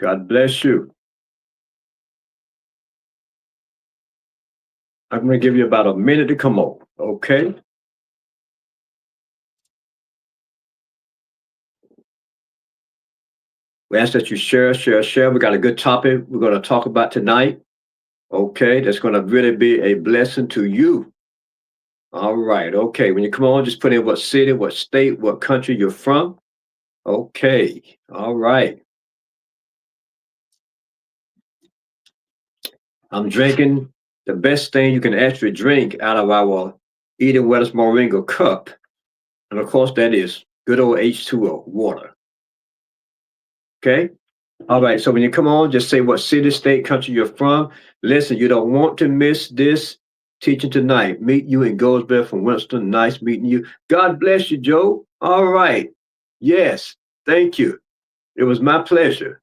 God bless you. I'm going to give you about a minute to come on. Okay. We ask that you share. We got a good topic we're going to talk about tonight. Okay. That's going to really be a blessing to you. All right. Okay. When you come on, just put in what city, what state, what country you're from. Okay. All right. I'm drinking the best thing you can actually drink out of our Eden Wellness Moringa cup. And of course, that is good old H2O, water. Okay. All right. So when you come on, just say what city, state, country you're from. Listen, you don't want to miss this teaching tonight. Meet you in Goldsboro from Winston. Nice meeting you. God bless you, Joe. All right. Yes. Thank you. It was my pleasure.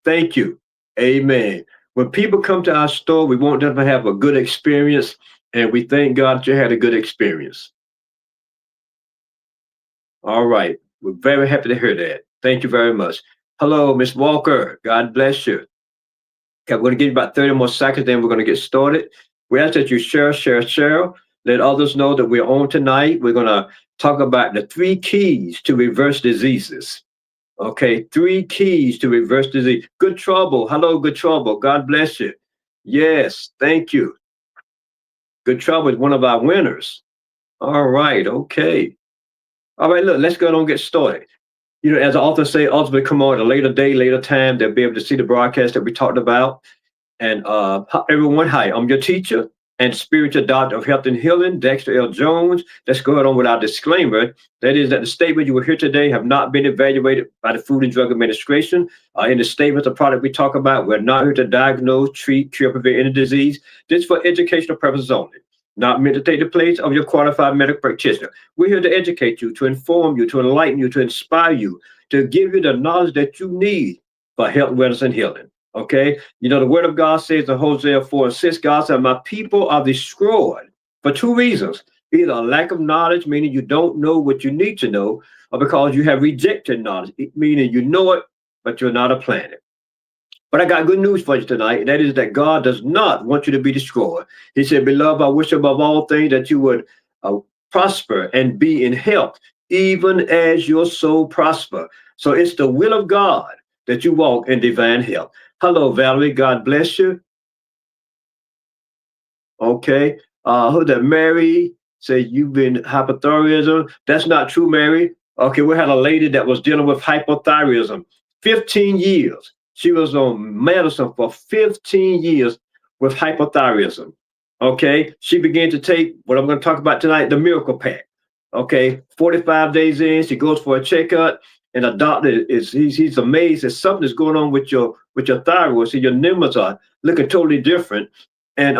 Thank you. Amen. When people come to our store, we want them to have a good experience, and we thank God you had a good experience. All right. We're very happy to hear that. Thank you very much. Hello, Miss Walker. God bless you. Okay, we're going to give you about 30 more seconds, then we're going to get started. We ask that you share. Let others know that we're on tonight. We're going to talk about the 3 keys to reverse diseases. Okay, 3 keys to reverse disease. Good trouble. Hello, good trouble. God bless you. Yes, thank you. Good trouble is one of our winners. All right, okay. All right, look, let's go on and get started. You know, as I often say, ultimately come on at a later day, later time, they'll be able to see the broadcast that we talked about. And everyone, hi, I'm your teacher and spiritual doctor of health and healing, Dexter L. Jones. Let's go on with our disclaimer. That is that the statement you will hear today have not been evaluated by the Food and Drug Administration. In the statement, the product we talk about, we're not here to diagnose, treat, cure, prevent any disease. This is for educational purposes only, not meant to take the place of your qualified medical practitioner. We're here to educate you, to inform you, to enlighten you, to inspire you, to give you the knowledge that you need for health, wellness, and healing. Okay, you know, the word of God says in Hosea 4:6, God said, my people are destroyed for 2 reasons. Either a lack of knowledge, meaning you don't know what you need to know, or because you have rejected knowledge, meaning you know it, but you're not applying it. But I got good news for you tonight, and that is that God does not want you to be destroyed. He said, beloved, I wish above all things that you would prosper and be in health, even as your soul prosper. So it's the will of God that you walk in divine health. Hello, Valerie. God bless you. Okay. Who that? Mary say you've been hypothyroidism. That's not true, Mary. Okay, we had a lady that was dealing with hypothyroidism 15 years. She was on medicine for 15 years with hypothyroidism. Okay, she began to take what I'm going to talk about tonight, the miracle pack. Okay, 45 days in, she goes for a checkup, and the doctor he's amazed that something's going on with your thyroid. So your numbers are looking totally different. And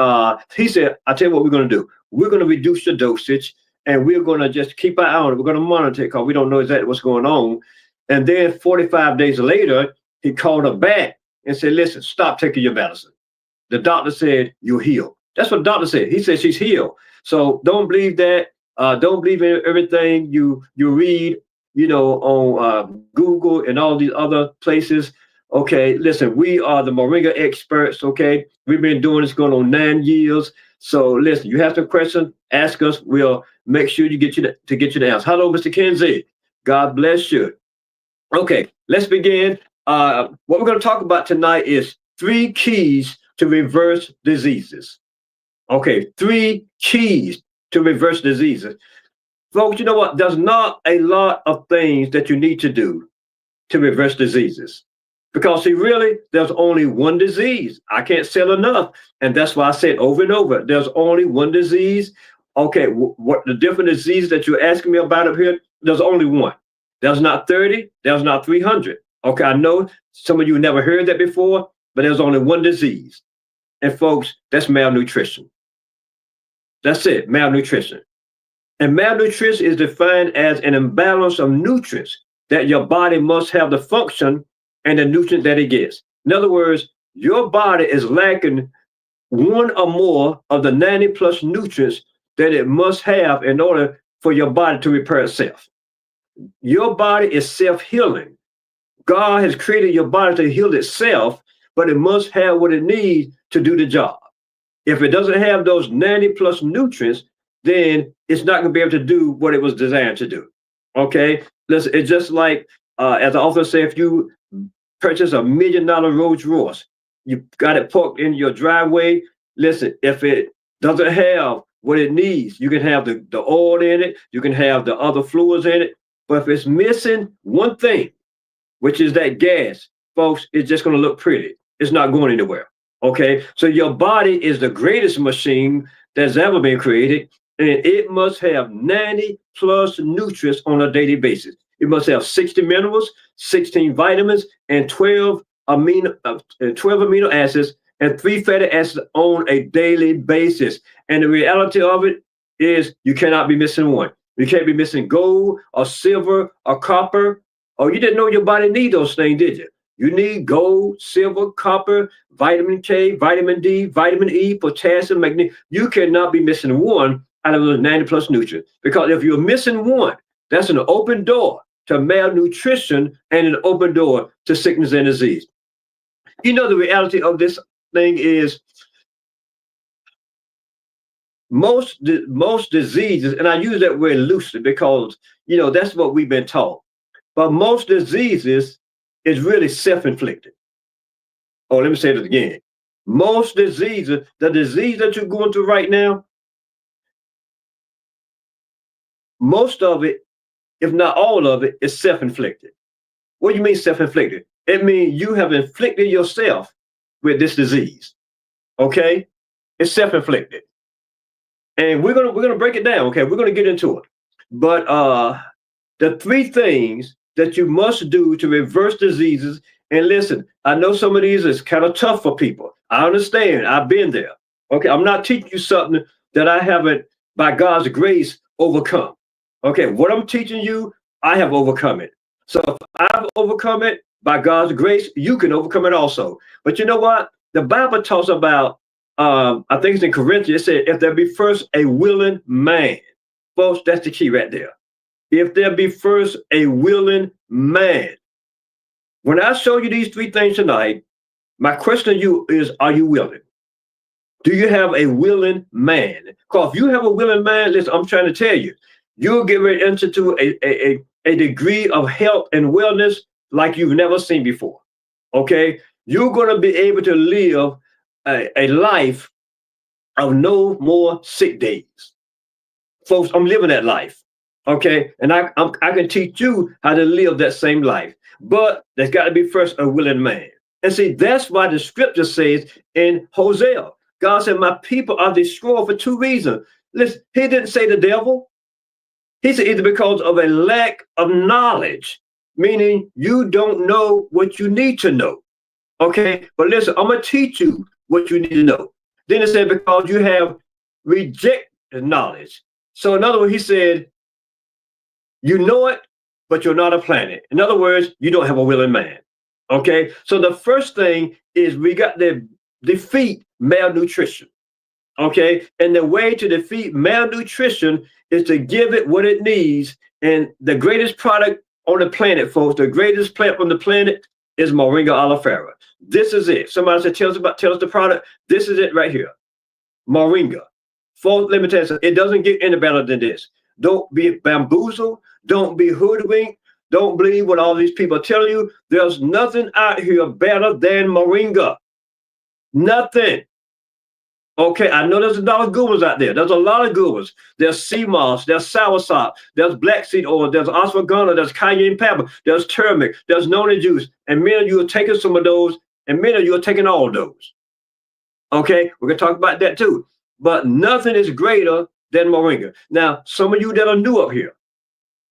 he said, I tell you what we're going to do. We're going to reduce the dosage, and we're going to just keep an eye on it. We're going to monitor it because we don't know exactly what's going on. And then 45 days later, he called her back and said, listen, stop taking your medicine. The doctor said, you're healed. That's what the doctor said. He said she's healed. So don't believe that. Don't believe in everything you read, you know, on Google and all these other places. Okay, listen, we are the Moringa experts. Okay, we've been doing this going on 9 years. So listen, you have some questions, ask us. We'll make sure you get you the answer. Hello, Mr. Kinsey. God bless you. Okay, let's begin. What we're going to talk about tonight is 3 keys to reverse diseases. Okay, 3 keys to reverse diseases. Folks, you know what? There's not a lot of things that you need to do to reverse diseases. Because see, really, there's only one disease. I can't sell enough. And that's why I said over and over, there's only one disease. Okay, what the different diseases that you're asking me about up here, there's only one. There's not 30, there's not 300. Okay, I know some of you never heard that before, but there's only one disease. And folks, that's malnutrition. That's it, malnutrition. And malnutrition is defined as an imbalance of nutrients that your body must have the function and the nutrients that it gets. In other words, your body is lacking one or more of the 90 plus nutrients that it must have in order for your body to repair itself. Your body is self-healing. God has created your body to heal itself, but it must have what it needs to do the job. If it doesn't have those 90 plus nutrients, then it's not going to be able to do what it was designed to do. Okay, listen, it's just like as I often say, if you purchase $1 million Rolls Royce, you got it parked in your driveway. Listen, if it doesn't have what it needs, you can have the oil in it, you can have the other fluids in it, but if it's missing one thing, which is that gas, folks, it's just going to look pretty. It's not going anywhere. Okay, so your body is the greatest machine that's ever been created, and it must have 90 plus nutrients on a daily basis. It must have 60 minerals, 16 vitamins, and 12 amino acids and 3 fatty acids on a daily basis. And the reality of it is you cannot be missing one. You can't be missing gold or silver or copper. Oh, you didn't know your body need those things, did you? You need gold, silver, copper, vitamin K, vitamin D, vitamin E, potassium, magnesium. You cannot be missing one out of those 90 plus nutrients. Because if you're missing one, that's an open door to malnutrition and an open door to sickness and disease. You know, the reality of this thing is most diseases, and I use that word loosely because, you know, that's what we've been taught. But most diseases is really self-inflicted. Oh, let me say it again. Most diseases, the disease that you're going through right now, most of it, if not all of it, is self-inflicted. What do you mean self-inflicted? It means you have inflicted yourself with this disease. Okay? It's self-inflicted. And we're gonna break it down, okay? We're gonna get into it. But the 3 things that you must do to reverse diseases. And listen, I know some of these is kind of tough for people. I understand. I've been there. Okay, I'm not teaching you something that I haven't, by God's grace, overcome. Okay, what I'm teaching you, I have overcome it. So if I've overcome it, by God's grace, you can overcome it also. But you know what? The Bible talks about, I think it's in Corinthians, it said, if there be first a willing man. Folks, that's the key right there. If there be first a willing man. When I show you these 3 things tonight, my question to you is, are you willing? Do you have a willing man? Because if you have a willing man, listen, I'm trying to tell you, you'll get ready to enter into a degree of health and wellness like you've never seen before. Okay? You're going to be able to live a life of no more sick days. Folks, I'm living that life. Okay, and I can teach you how to live that same life, but there's got to be first a willing man. And see, that's why the scripture says in Hosea, God said, my people are destroyed for 2 reasons. Listen, he didn't say the devil. He said either because of a lack of knowledge, meaning you don't know what you need to know. Okay, but listen, I'm going to teach you what you need to know. Then it said because you have rejected knowledge. So in other words, he said, you know it, but you're not applying it. In other words, you don't have a willing man. Okay, so the first thing is we got to defeat malnutrition. Okay, and the way to defeat malnutrition is to give it what it needs. And the greatest product on the planet, folks, the greatest plant on the planet is Moringa oleifera. This is it. Somebody said, tell us the product. This is it right here. Moringa. Folks, let me tell you something. It doesn't get any better than this. Don't be bamboozled. Don't be hoodwinked. Don't believe what all these people tell you. There's nothing out here better than Moringa. Nothing. Okay, I know there's a lot of good ones out there. There's a lot of good ones. There's sea moss, there's soursop, there's black seed oil, there's ashwagandha, there's cayenne pepper, there's turmeric, there's noni juice. And many of you are taking some of those, and many of you are taking all of those. Okay, we're going to talk about that too. But nothing is greater than Moringa. Now, some of you that are new up here,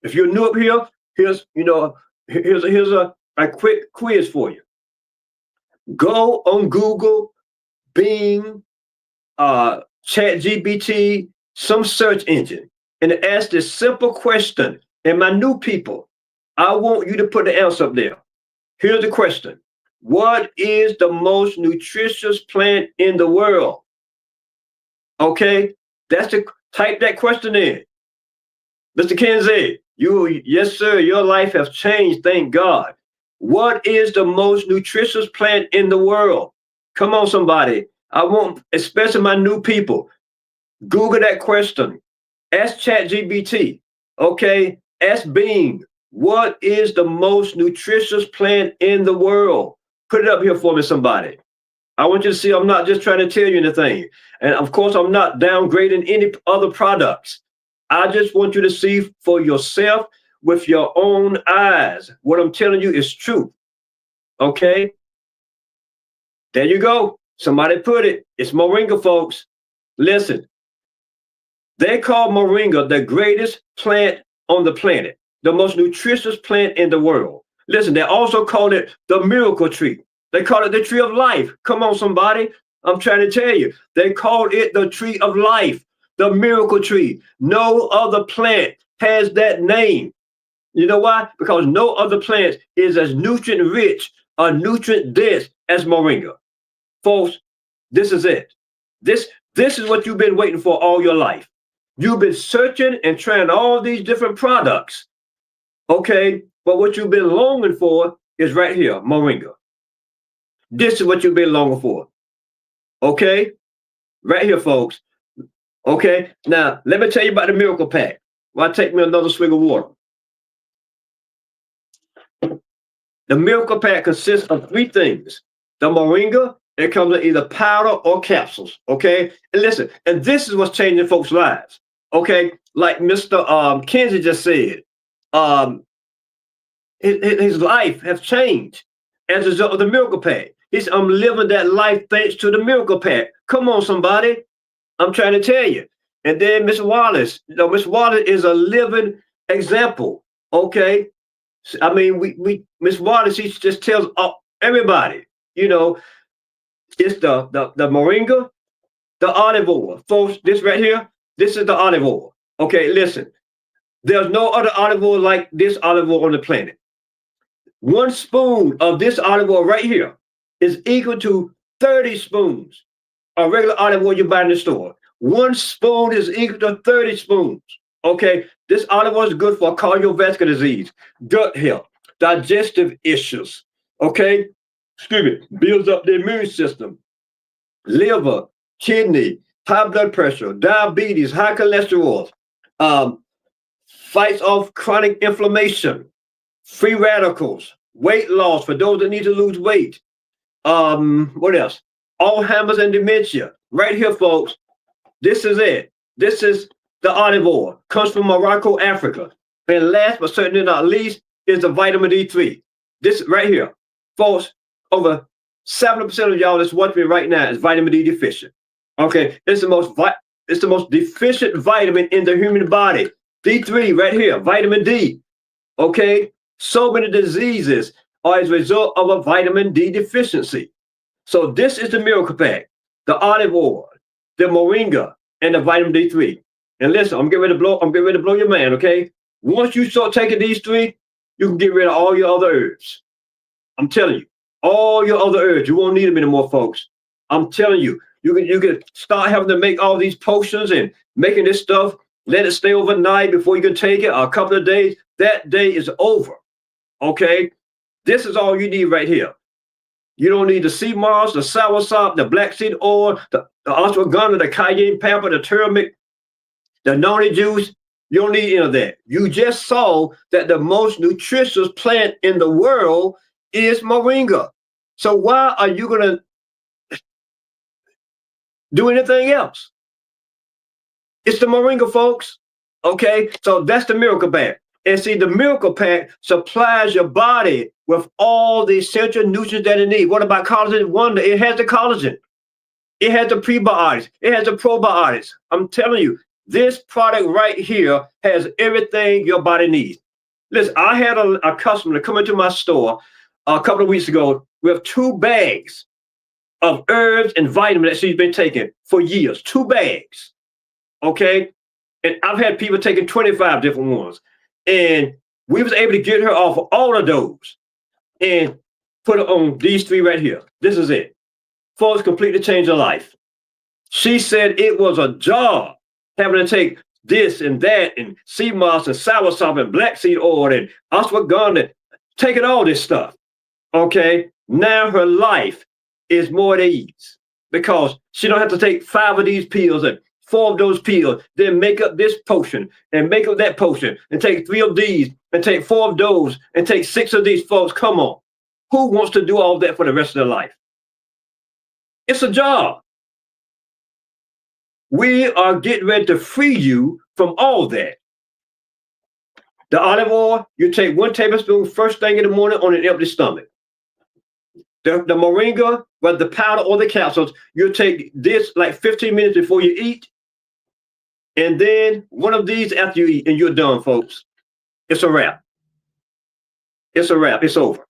if you're new up here, here's a quick quiz for you. Go on Google, Bing, ChatGPT, some search engine, and ask this simple question. And my new people, I want you to put the answer up there. Here's the question. What is the most nutritious plant in the world? Okay, type that question in. Mr. Kenzie, Yes, sir, your life has changed, thank God. What is the most nutritious plant in the world? Come on, somebody. I want, especially my new people, Google that question. Ask ChatGPT. Okay, ask Bing. What is the most nutritious plant in the world? Put it up here for me, somebody. I want you to see I'm not just trying to tell you anything. And of course, I'm not downgrading any other products. I just want you to see for yourself with your own eyes. What I'm telling you is true. Okay? There you go. Somebody put it. It's moringa, folks. Listen, they call moringa the greatest plant on the planet, the most nutritious plant in the world. Listen, they also call it the miracle tree. They call it the tree of life. Come on, somebody. I'm trying to tell you. They call it the tree of life, the miracle tree. No other plant has that name. You know why? Because no other plant is as nutrient rich or nutrient dense as moringa. Folks, this is it. This is what you've been waiting for all your life. You've been searching and trying all these different products. Okay, but what you've been longing for is right here, moringa. This is what you've been longing for. Okay, right here, folks. Okay, now let me tell you about the miracle pack. Well, take me another swig of water. The miracle pack consists of 3 things. The moringa, it comes in either powder or capsules. Okay, and listen, and this is what's changing folks' lives. Okay, like Mr. Kenzie just said, his life has changed as a result of the miracle pack. I'm living that life thanks to the miracle pack. Come on, somebody. I'm trying to tell you. And then Miss Wallace, Miss Wallace is a living example. Okay. I mean, Miss Wallace, she just tells everybody, it's the moringa, the olive oil. Folks, this right here, this is the olive oil. Okay, listen. There's no other olive oil like this olive oil on the planet. 1 spoon of this olive oil right here is equal to 30 spoons of regular olive oil you buy in the store. 1 spoon is equal to 30 spoons. Okay, this olive oil is good for cardiovascular disease, gut health, digestive issues. Okay, builds up the immune system, liver, kidney, high blood pressure, diabetes, high cholesterol, fights off chronic inflammation, free radicals, weight loss for those that need to lose weight. What else? Alzheimer's and dementia. Right here, folks. This is it. This is the olive oil. Comes from Morocco, Africa. And last but certainly not least is the vitamin D3. This right here. Folks, over 70% of y'all that's watching me right now is vitamin D deficient. Okay, it's the most deficient vitamin in the human body. D3 right here, vitamin D. Okay, so many diseases are as a result of a vitamin D deficiency. So this is the miracle pack, the olive oil, the moringa, and the vitamin D3. And listen, I'm getting ready to blow your mind, okay? Once you start taking these 3, you can get rid of all your other herbs. I'm telling you, all your other herbs, you won't need them anymore, folks. I'm telling you, you can start having to make all these potions and making this stuff, let it stay overnight before you can take it, or a couple of days. That day is over, okay? This is all you need right here. You don't need the sea moss, the soursop, the black seed oil, the ashwagandha, the cayenne pepper, the turmeric, the noni juice. You don't need any of that. You just saw that the most nutritious plant in the world is moringa. So why are you going to do anything else? It's the moringa, folks. Okay, so that's the miracle pack. And see, the miracle pack supplies your body with all the essential nutrients that it needs. What about collagen wonder? It has the collagen. It has the prebiotics. It has the probiotics. I'm telling you, this product right here has everything your body needs. Listen, I had a customer come into my store a couple of weeks ago with 2 bags of herbs and vitamins that she's been taking for years. 2 bags. Okay? And I've had people taking 25 different ones. And we was able to get her off of all of those and put her on these 3 right here. This is it. Folks, completely changed her life. She said it was a job having to take this and that, and sea moss and soursop and black seed oil and ashwagandha, taking all this stuff. Okay, now her life is more at ease because she don't have to take 5 of these pills and 4 of those pills, then make up this potion and make up that potion and take 3 of these and take 4 of those and take 6 of these. Folks, come on. Who wants to do all that for the rest of their life? It's a job. We are getting ready to free you from all that. The olive oil, you take 1 tablespoon first thing in the morning on an empty stomach. The moringa, whether the powder or the capsules, you take this like 15 minutes before you eat. And then 1 of these after you eat, and you're done, folks. It's a wrap. It's a wrap. It's over.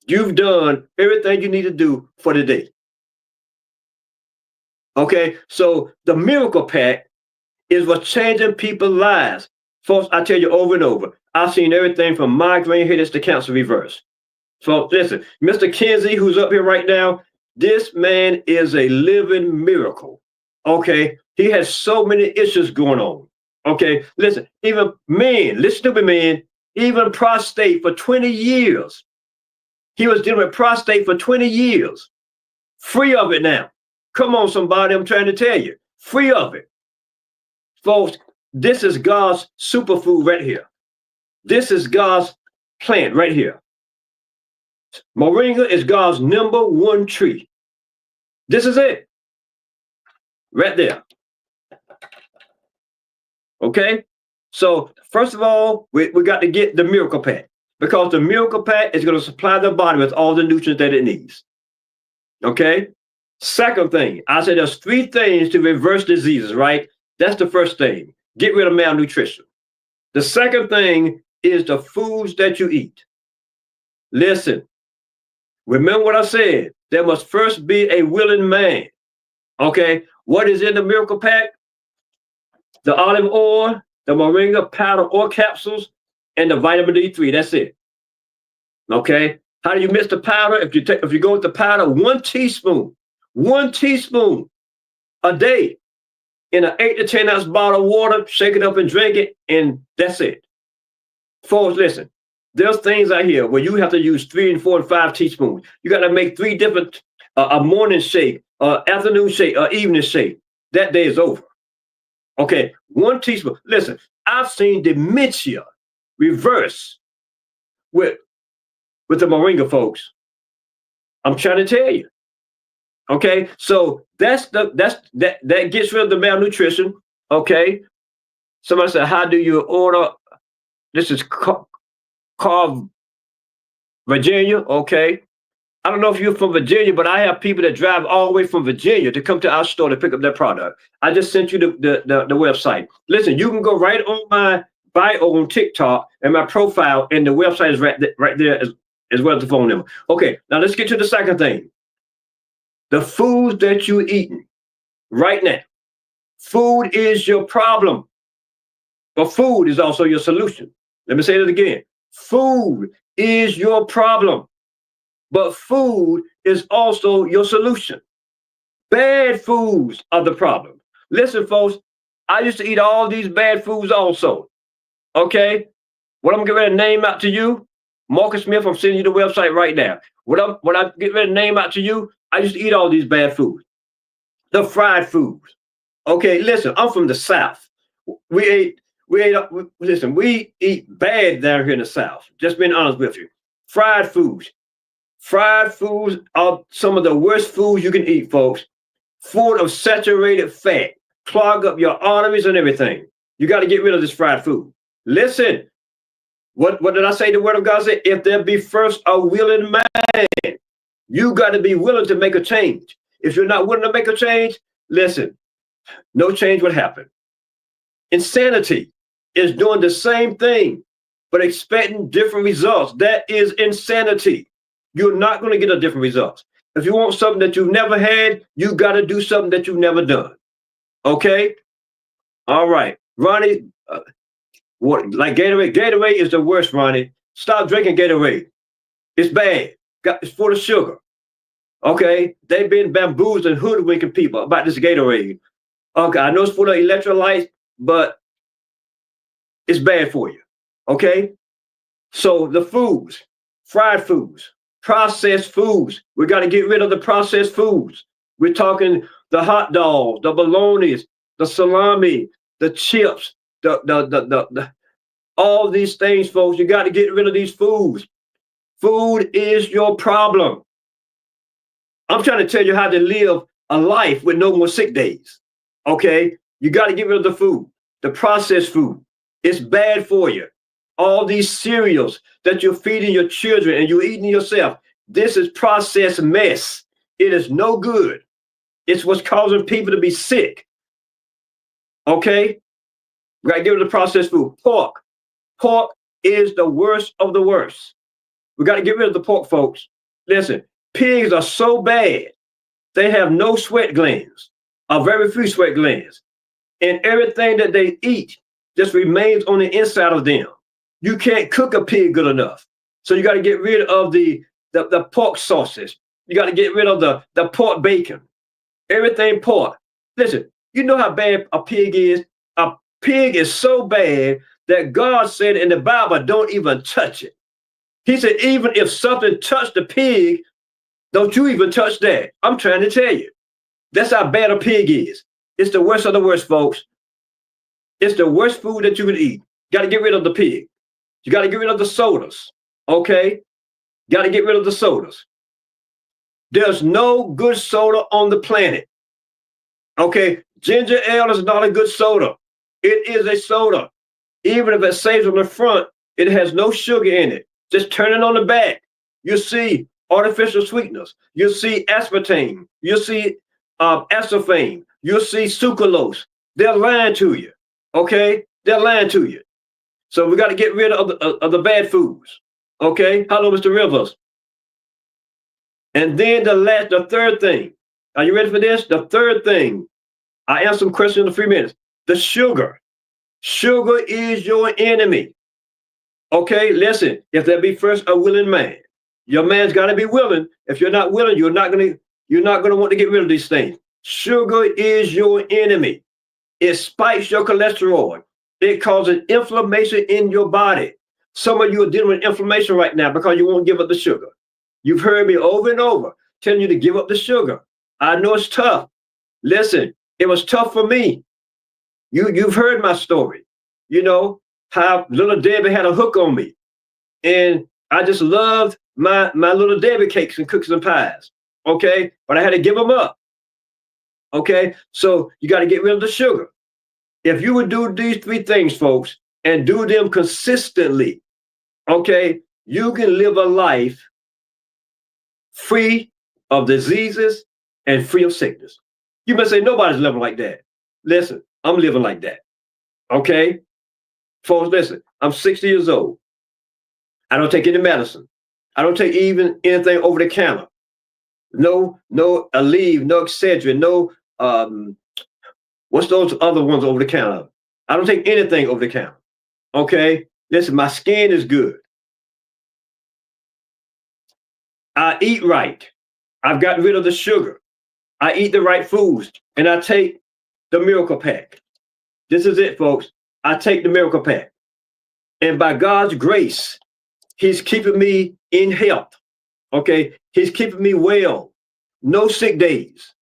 You've done everything you need to do for the day. Okay, so the miracle pack is what's changing people's lives. Folks, I tell you over and over, I've seen everything from migraine headaches to cancer reverse. So listen, Mr. Kinsey, who's up here right now, this man is a living miracle. Okay, he has so many issues going on. Okay, listen, even men, listen to me, man, even prostate for 20 years. He was dealing with prostate for 20 years. Free of it now. Come on, somebody, I'm trying to tell you. Free of it. Folks, this is God's superfood right here. This is God's plant right here. Moringa is God's #1 tree. This is it. Right there. Okay? So, first of all, we got to get the miracle pack because the miracle pack is going to supply the body with all the nutrients that it needs. Okay? Second thing, I said there's 3 things to reverse diseases, right? That's the first thing. Get rid of malnutrition. The second thing is the foods that you eat. Listen, remember what I said. There must first be a willing man. Okay? What is in the miracle pack? The olive oil, the moringa powder or capsules, and the vitamin D3. That's it. Okay? How do you mix the powder? If you go with the powder, 1 teaspoon a day in an 8 to 10 ounce bottle of water, shake it up and drink it, and that's it. Folks, listen, there's things out here where you have to use 3 and 4 and 5 teaspoons. You got to make 3 different, a morning shake, afternoon shake, evening shake. That day is over. Okay, 1 teaspoon. Listen, I've seen dementia reverse with the moringa, folks. I'm trying to tell you. Okay, so that gets rid of the malnutrition. Okay, somebody said, how do you order? This is called Virginia. Okay, I don't know if you're from Virginia, but I have people that drive all the way from Virginia to come to our store to pick up their product. I just sent you the website. Listen, you can go right on my bio on TikTok and my profile, and the website is right there as well as the phone number. Okay, now let's get to the second thing. The foods that you're eating right now. Food is your problem, but food is also your solution. Let me say that again. Food is your problem, but food is also your solution. Bad foods are the problem. Listen, folks, I used to eat all these bad foods also. Okay? What I'm getting ready to name out to you, Marcus Smith, I'm sending you the website right now. What I'm getting ready to name out to you, I used to eat all these bad foods. The fried foods. Okay, listen, I'm from the South. We eat bad down here in the South. Just being honest with you. Fried foods. Fried foods are some of the worst foods you can eat, folks. Full of saturated fat. Clog up your arteries and everything. You got to get rid of this fried food. Listen, what did I say? The word of God said, if there be first a willing man, you got to be willing to make a change. If you're not willing to make a change, listen, no change would happen. Insanity is doing the same thing, but expecting different results. That is insanity. You're not going to get a different result. If you want something that you've never had, you got to do something that you've never done. Okay? All right. Ronnie, like Gatorade? Gatorade is the worst, Ronnie. Stop drinking Gatorade. It's bad. It's full of sugar. Okay? They've been bamboozling and hoodwinking people about this Gatorade. Okay, I know it's full of electrolytes, but it's bad for you. Okay? So the foods, fried foods, processed foods. We got to get rid of the processed foods. We're talking the hot dogs, the bolognas, the salami, the chips, the all these things, folks. You got to get rid of these foods. Food is your problem. I'm trying to tell you how to live a life with no more sick days. Okay? You got to get rid of the food, the processed food. It's bad for you. All these cereals that you're feeding your children and you're eating yourself, this is processed mess. It is no good. It's what's causing people to be sick. Okay? We got to get rid of the processed food. Pork. Pork is the worst of the worst. We got to get rid of the pork, folks. Listen, pigs are so bad. They have no sweat glands, or very few sweat glands. And everything that they eat just remains on the inside of them. You can't cook a pig good enough. So you got to get rid of the pork sauces. You got to get rid of the pork bacon. Everything pork. Listen, you know how bad a pig is? A pig is so bad that God said in the Bible, don't even touch it. He said, even if something touched the pig, don't you even touch that. I'm trying to tell you. That's how bad a pig is. It's the worst of the worst, folks. It's the worst food that you can eat. Got to get rid of the pig. You got to get rid of the sodas. Okay? Got to get rid of the sodas. There's no good soda on the planet. Okay? Ginger ale is not a good soda. It is a soda. Even if it says on the front, it has no sugar in it. Just turn it on the back. You'll see artificial sweeteners. You'll see aspartame. You'll see aspartame. You'll see sucralose. They're lying to you. Okay? They're lying to you. So we got to get rid of the bad foods. Okay? Hello, Mr. Rivers. And then the third thing. Are you ready for this? The third thing. I answer some questions in 3 minutes. The sugar. Sugar is your enemy. Okay, listen. If there be first a willing man, your man's got to be willing. If you're not willing, you're not gonna want to get rid of these things. Sugar is your enemy. It spikes your cholesterol. It causes inflammation in your body. Some of you are dealing with inflammation right now because you won't give up the sugar. You've heard me over and over telling you to give up the sugar. I know it's tough. Listen, it was tough for me. You've heard my story. You know how little Debbie had a hook on me. And I just loved my little Debbie cakes and cookies and pies. Okay? But I had to give them up. Okay? So you got to get rid of the sugar. If you would do these 3 things, folks, and do them consistently, okay, you can live a life free of diseases and free of sickness. You may say, nobody's living like that. Listen, I'm living like that. Okay? Folks, listen, I'm 60 years old. I don't take any medicine. I don't take even anything over the counter. No Aleve, no Excedrin, no, what's those other ones over the counter? I don't take anything over the counter. Okay? Listen, my skin is good. I eat right. I've gotten rid of the sugar. I eat the right foods. And I take the Miracle Pack. This is it, folks. I take the Miracle Pack. And by God's grace, He's keeping me in health. Okay? He's keeping me well. No sick days.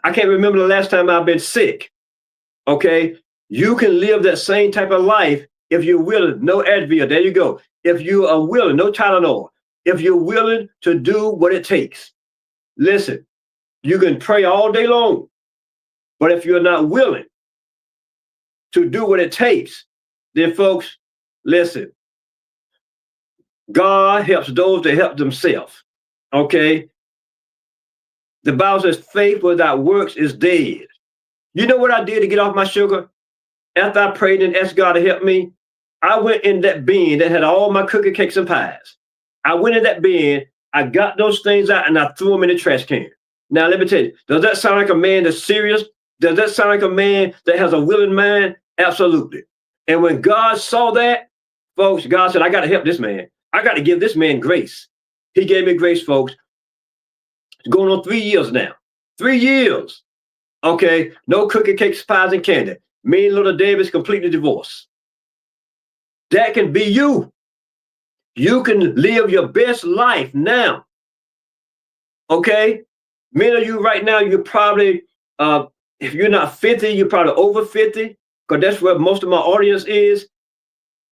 I can't remember the last time I've been sick. Okay? You can live that same type of life if you're willing. No Advil. There you go. If you are willing, no Tylenol. If you're willing to do what it takes. Listen, you can pray all day long. But if you're not willing to do what it takes, then folks, listen. God helps those that help themselves. Okay? The Bible says faith without works is dead. You know what I did to get off my sugar? After I prayed and asked God to help me, I went in that bin that had all my cookie cakes and pies. I went in that bin, I got those things out, and I threw them in the trash can. Now, let me tell you, does that sound like a man that's serious? Does that sound like a man that has a willing mind? Absolutely. And when God saw that, folks, God said, I got to help this man. I got to give this man grace. He gave me grace, folks. It's going on 3 years now. 3 years. Okay, no cookie, cakes, pies, and candy. Me and little David's completely divorced. That can be you. You can live your best life now. Okay? Many of you right now, you're probably, if you're not 50, you're probably over 50, because that's where most of my audience is.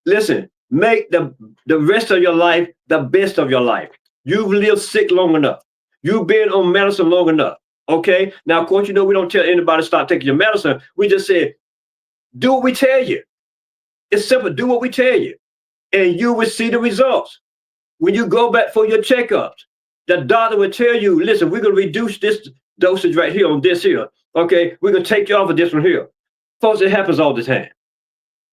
Listen, make the rest of your life the best of your life. You've lived sick long enough. You've been on medicine long enough. Okay? Now, of course, you know, we don't tell anybody to stop taking your medicine. We just say, do what we tell you. It's simple. Do what we tell you, and you will see the results. When you go back for your checkups, the doctor will tell you, listen, we're going to reduce this dosage right here on this here. Okay, we're going to take you off of this one here. Folks, it happens all the time.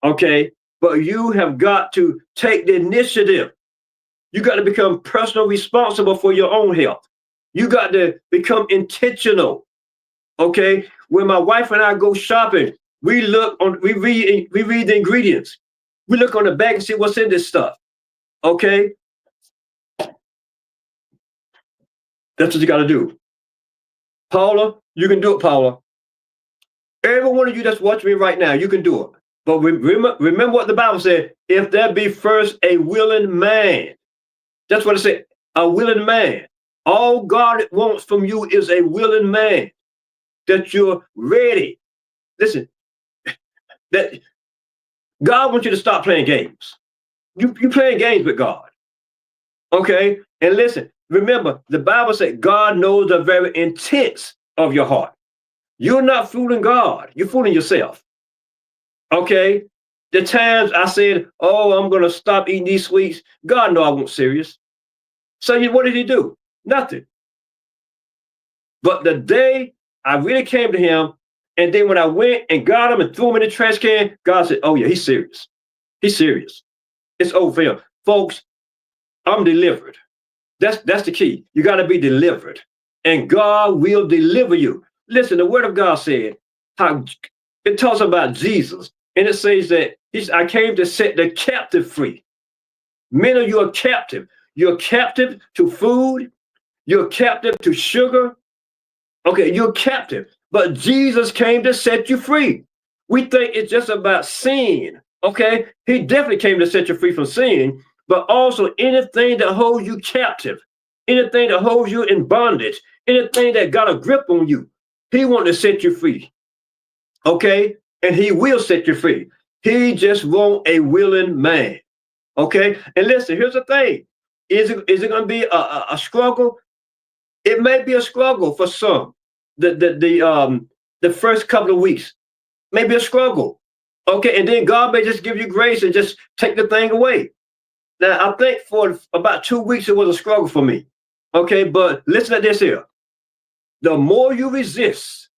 Okay, but you have got to take the initiative. You got to become personally responsible for your own health. You got to become intentional. Okay, when my wife and I go shopping, we read the ingredients. We look on the back and see what's in this stuff. Okay, that's what you got to do. Paula, you can do it, Paula. Every one of you that's watching me right now, you can do it. But remember what the Bible said, if there be first a willing man. That's what it said, a willing man. All God wants from you is a willing man, that you're ready. Listen, that God wants you to stop playing games. You playing games with God. Okay? And listen, remember, the Bible said God knows the very intents of your heart. You're not fooling God. You're fooling yourself. Okay? The times I said, oh, I'm going to stop eating these sweets, God know I wasn't serious. So what did he do? Nothing. But the day I really came to him, and then when I went and got him and threw him in the trash can, God said, oh yeah, he's serious. He's serious. It's over for him. Folks, I'm delivered. That's the key. You got to be delivered. And God will deliver you. Listen, the word of God said, how it talks about Jesus. And it says that I came to set the captive free. Many of you are captive. You're captive to food. You're captive to sugar. Okay, you're captive. But Jesus came to set you free. We think it's just about sin. Okay, he definitely came to set you free from sin, but also anything that holds you captive, anything that holds you in bondage, anything that got a grip on you, he wants to set you free. Okay, and he will set you free. He just wants a willing man. Okay, and listen, here's the thing. Is it going to be a struggle? It may be a struggle for some. The first couple of weeks may be a struggle. Okay, and then God may just give you grace and just take the thing away. Now, I think for about 2 weeks, it was a struggle for me. Okay, but listen to this here. The more you resist,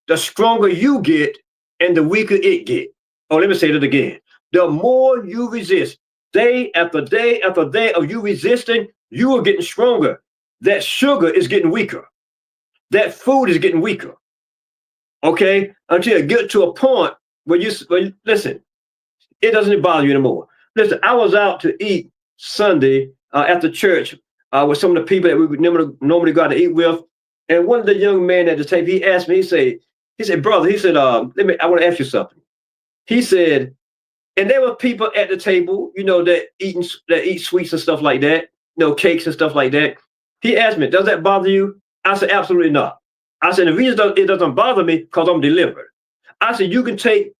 the stronger you get and the weaker it get. Oh, let me say that again. The more you resist, day after day after day of you resisting, you are getting stronger. That sugar is getting weaker. That food is getting weaker. Okay, until you get to a point where listen, it doesn't bother you anymore. Listen, I was out to eat Sunday after church with some of the people that we would normally go out to eat with, and one of the young men at the table, he asked me, he said, brother, he said, I want to ask you something. He said, and there were people at the table, you know, that eat sweets and stuff like that, you know, cakes and stuff like that. He asked me, does that bother you? I said, absolutely not. I said, the reason it doesn't bother me because I'm delivered. I said, you can take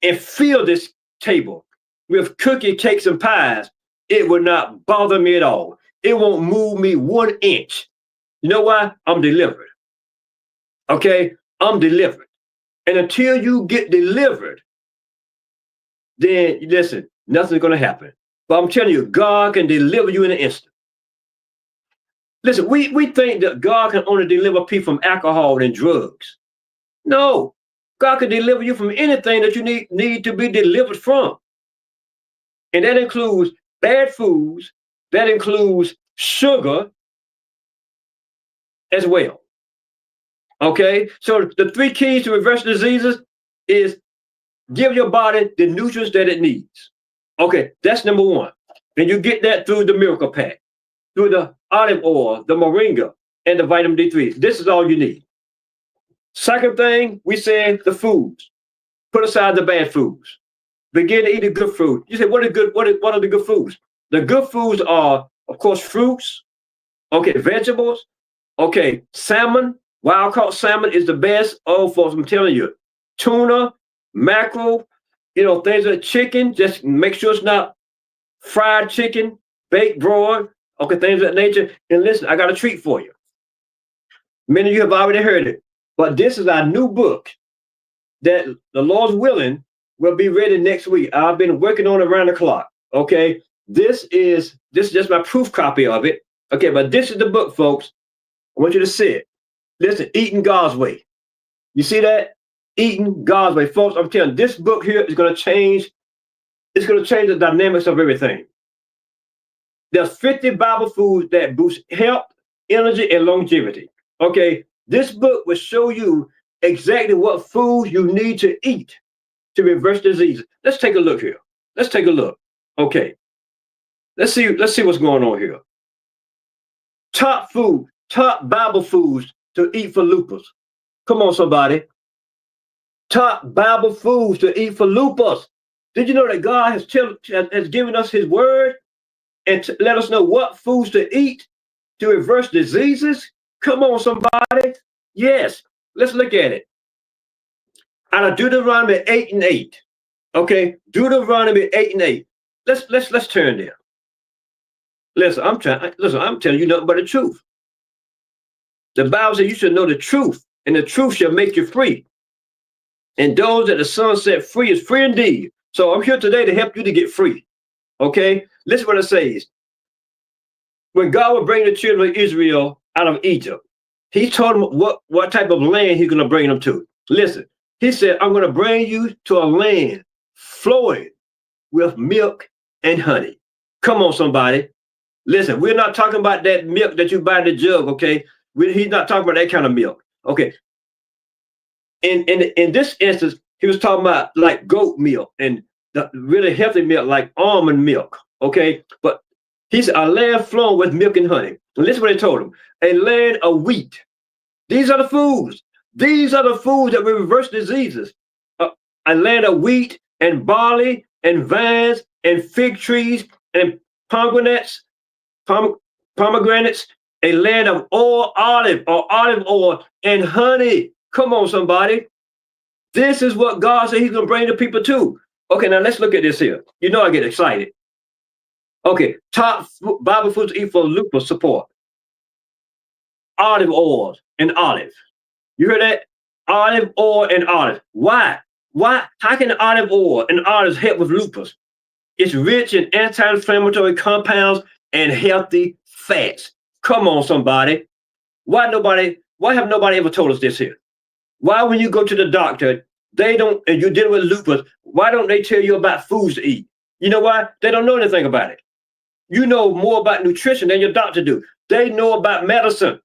and fill this table with cookie, cakes, and pies. It will not bother me at all. It won't move me 1 inch. You know why? I'm delivered. Okay? I'm delivered. And until you get delivered, then listen, nothing's going to happen. But I'm telling you, God can deliver you in an instant. Listen, we think that God can only deliver people from alcohol and drugs. No, God can deliver you from anything that you need to be delivered from. And that includes bad foods, that includes sugar as well. Okay, so the 3 keys to reverse diseases is give your body the nutrients that it needs. Okay, that's number 1. And you get that through the Miracle Pack, through the olive oil, the moringa, and the vitamin D3. This is all you need. Second thing, we said the foods. Put aside the bad foods. Begin to eat the good food. You say, what are good? What are the good foods? The good foods are, of course, fruits. Okay, vegetables. Okay, salmon. Wild caught salmon is the best. Oh, folks, I'm telling you, tuna, mackerel. Things like chicken. Just make sure it's not fried chicken, baked, broiled. Okay, things of that nature. And listen, I got a treat for you. Many of you have already heard it, but this is our new book that the Lord's willing will be ready next week. I've been working on it around the clock. Okay, this is just my proof copy of it. Okay, but this is the book, folks. I want you to see it. Listen, Eating God's Way. You see that? Eating God's Way, folks. I'm telling you, this book here is going to change. It's going to change the dynamics of everything. There's 50 Bible foods that boost health, energy, and longevity. Okay, this book will show you exactly what foods you need to eat to reverse diseases. Let's take a look here. Let's take a look. Okay, let's see what's going on here. Top Bible foods to eat for lupus. Come on, somebody. Top Bible foods to eat for lupus. Did you know that God has given us his word and to let us know what foods to eat to reverse diseases? Come on, somebody. Yes, let's look at it. Out of Deuteronomy 8:8. Okay, Deuteronomy 8:8. Let's turn there. Listen, I'm telling you nothing but the truth. The Bible says you should know the truth, and the truth shall make you free. And those that the Son set free is free indeed. So I'm here today to help you to get free. Okay, listen what it says. When God will bring the children of Israel out of Egypt, he told them what type of land he's going to bring them to. Listen, he said, I'm going to bring you to a land flowing with milk and honey. Come on, somebody. Listen, we're not talking about that milk that you buy in the jug, okay? He's not talking about that kind of milk, okay? In this instance, he was talking about like goat milk and the really healthy milk like almond milk, okay? But he said, a land flowing with milk and honey. And listen what he told him. A land of wheat. These are the foods. These are the foods that will reverse diseases. A land of wheat and barley and vines and fig trees and pomegranates, a land of olive oil and honey. Come on, somebody. This is what God said he's going to bring the people to. Okay, now let's look at this here. You know I get excited. Okay, top Bible foods to eat for lupus support. Olive oil and olive. You heard that? Olive oil and olive. Why? How can olive oil and olives help with lupus? It's rich in anti-inflammatory compounds and healthy fats. Come on, somebody. Why have nobody ever told us this here? Why, when you go to the doctor, and you're dealing with lupus, why don't they tell you about foods to eat? You know why? They don't know anything about it. You know more about nutrition than your doctor do. They know about medicine.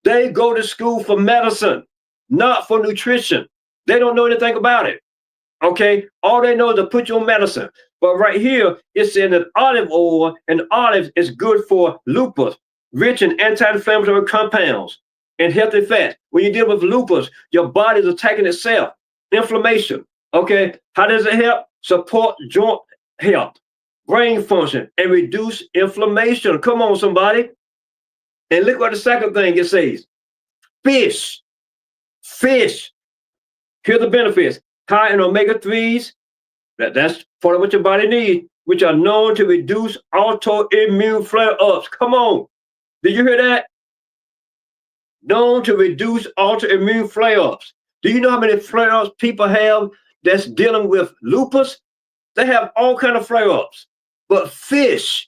They go to school for medicine, not for nutrition. They don't know anything about it. Okay? All they know is to put you on medicine. But right here, it's saying that olive oil and olives is good for lupus, rich in anti-inflammatory compounds and healthy fats. When you deal with lupus, your body is attacking itself. Inflammation. Okay? How does it help? Support joint health, brain function, and reduce inflammation. Come on, somebody. And look what the second thing it says. Fish. Here are the benefits. High in omega-3s. That's part of what your body needs, which are known to reduce autoimmune flare-ups. Come on. Did you hear that? Known to reduce autoimmune flare-ups. Do you know how many flare-ups people have that's dealing with lupus? They have all kinds of flare-ups. But fish,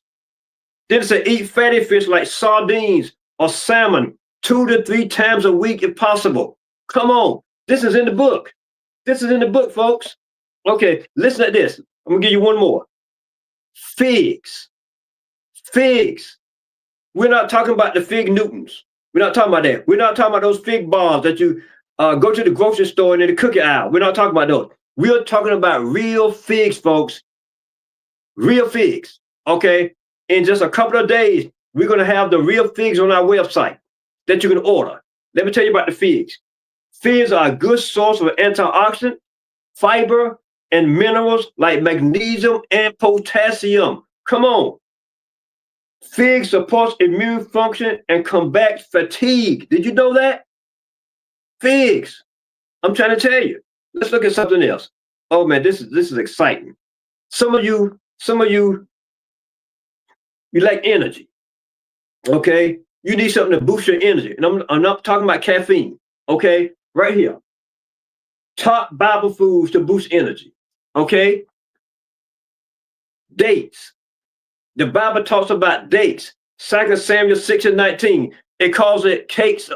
then it say eat fatty fish like sardines or salmon 2 to 3 times a week if possible. Come on. This is in the book. This is in the book, folks. Okay, listen to this. I'm going to give you one more. Figs. We're not talking about the fig Newtons. We're not talking about that. We're not talking about those fig bars that you go to the grocery store and in the cookie aisle. We're not talking about those. We're talking about real figs, folks. Real figs. Okay? In just a couple of days, we're going to have the real figs on our website that you can order. Let me tell you about the figs. Figs are a good source of antioxidant. fiber and minerals like magnesium and potassium. Come on. Fig supports immune function and combats fatigue. Did you know that? Figs. I'm trying to tell you. Let's look at something else. Oh man, this is exciting. Some of you, you like energy. Okay? You need something to boost your energy. And I'm not talking about caffeine. Okay? Right here. Top Bible foods to boost energy. Okay? Dates. The Bible talks about dates. 2 Samuel 6:19. It calls it cake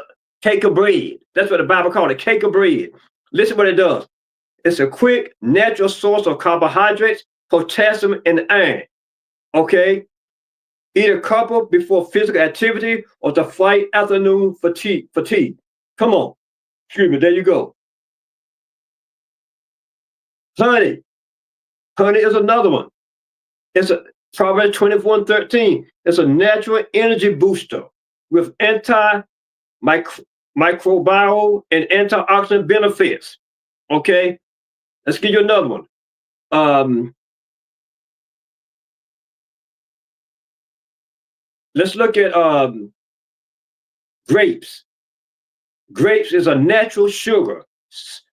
of bread. That's what the Bible calls it, cake of bread. Listen what it does. It's a quick, natural source of carbohydrates, potassium, and iron. Okay? Eat a couple before physical activity or to fight afternoon fatigue. Come on. Excuse me, there you go. Honey. Honey is another one. It's a Proverbs 21:13. It's a natural energy booster with antimicrobial and antioxidant benefits. Okay? Let's give you another one. Let's look at grapes. Grapes is a natural sugar.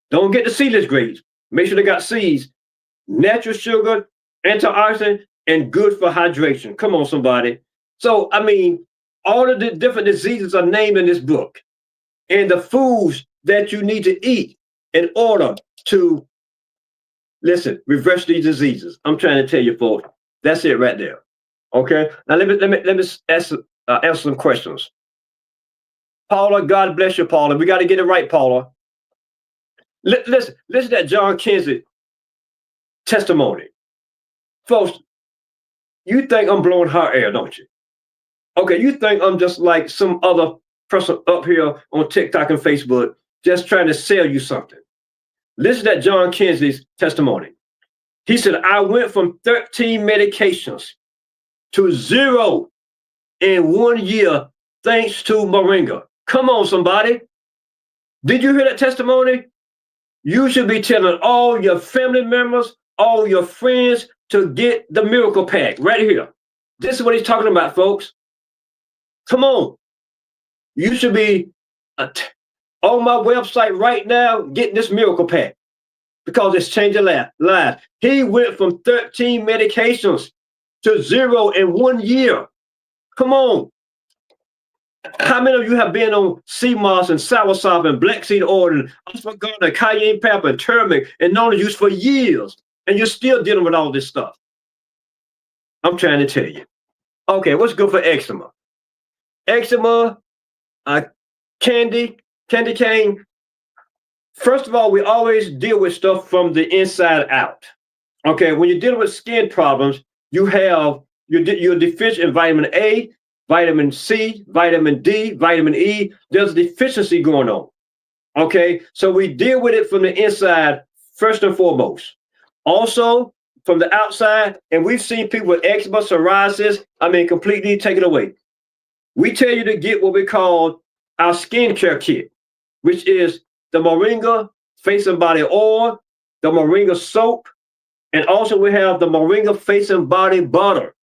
Don't get the seedless grapes. Make sure they got seeds. Natural sugar, antioxidant, and good for hydration. Come on, somebody. So, I mean, all of the different diseases are named in this book. And the foods that you need to eat in order to, listen, reverse these diseases. I'm trying to tell you, folks. That's it right there. Okay? Now, let me answer some questions. Paula, God bless you, Paula. We got to get it right, Paula. Listen to that John Kinsey testimony. Folks, you think I'm blowing hot air, don't you? Okay, you think I'm just like some other person up here on TikTok and Facebook just trying to sell you something. Listen to that John Kinsey's testimony. He said, I went from 13 medications to 0 in 1 year thanks to Moringa. Come on, somebody. Did you hear that testimony? You should be telling all your family members, all your friends to get the miracle pack right here. This is what he's talking about, folks. Come on. You should be on my website right now getting this miracle pack because it's changing lives. He went from 13 medications to 0 in 1 year. Come on. How many of you have been on sea moss and soursop and black seed oil and ashwagandha, cayenne pepper, and turmeric and known to use for years, and you're still dealing with all this stuff? I'm trying to tell you. Okay, what's good for eczema? Eczema, candy cane. First of all, we always deal with stuff from the inside out. Okay, when you're dealing with skin problems, you're deficient in vitamin A, vitamin C, vitamin D, vitamin E. There's a deficiency going on. Okay, so we deal with it from the inside first and foremost. Also, from the outside, and we've seen people with eczema, psoriasis, completely taken away. We tell you to get what we call our skincare kit, which is the Moringa Face and Body Oil, the Moringa Soap, and also we have the Moringa Face and Body Butter.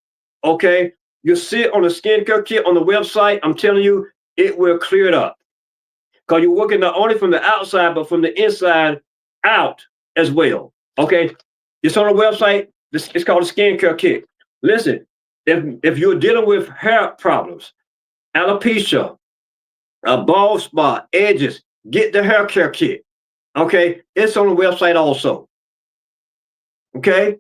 Okay, you see it on the skincare kit on the website. I'm telling you, it will clear it up. Because you're working not only from the outside, but from the inside out as well. Okay, it's on the website. It's called a skincare kit. Listen, if you're dealing with hair problems, alopecia, a bald spot, edges, get the hair care kit. Okay, it's on the website also. Okay,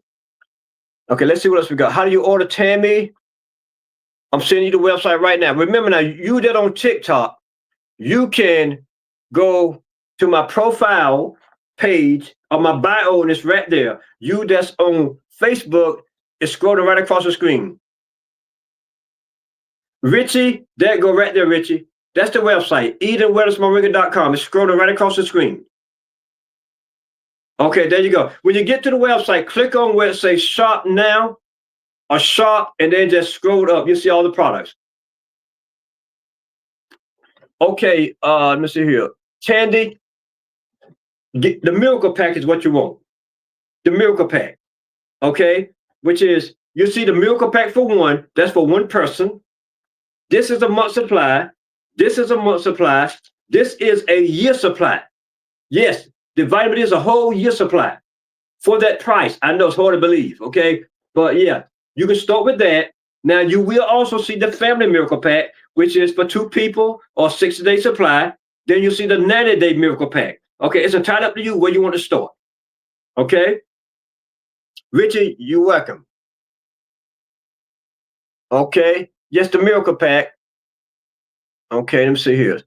let's see what else we got. How do you order Tammy? I'm sending you the website right now. Remember now, you that on TikTok, you can go to my profile page or my bio, and it's right there. You that's on Facebook, it's scrolling right across the screen. Richie, there go right there, Richie. That's the website, EdenWellnessMoringa.com. It's scrolling right across the screen. Okay, there you go. When you get to the website, click on where it says shop now or shop, and then just scroll up. You see all the products. Okay, let me see here. Candy, get the miracle pack is what you want. the miracle pack. Okay, which is you see the miracle pack for one. That's for one person. This is a month supply. This is a month supply. This is a year supply. Yes, the vitamin is a whole year supply for that price. I know it's hard to believe, okay? But yeah, you can start with that. Now you will also see the family miracle pack, which is for 2 people or 60-day supply. Then you see the 90-day miracle pack. Okay, it's entirely up to you where you want to start. Okay? Richard, you're welcome. Okay, yes, the miracle pack. Okay, let me see here.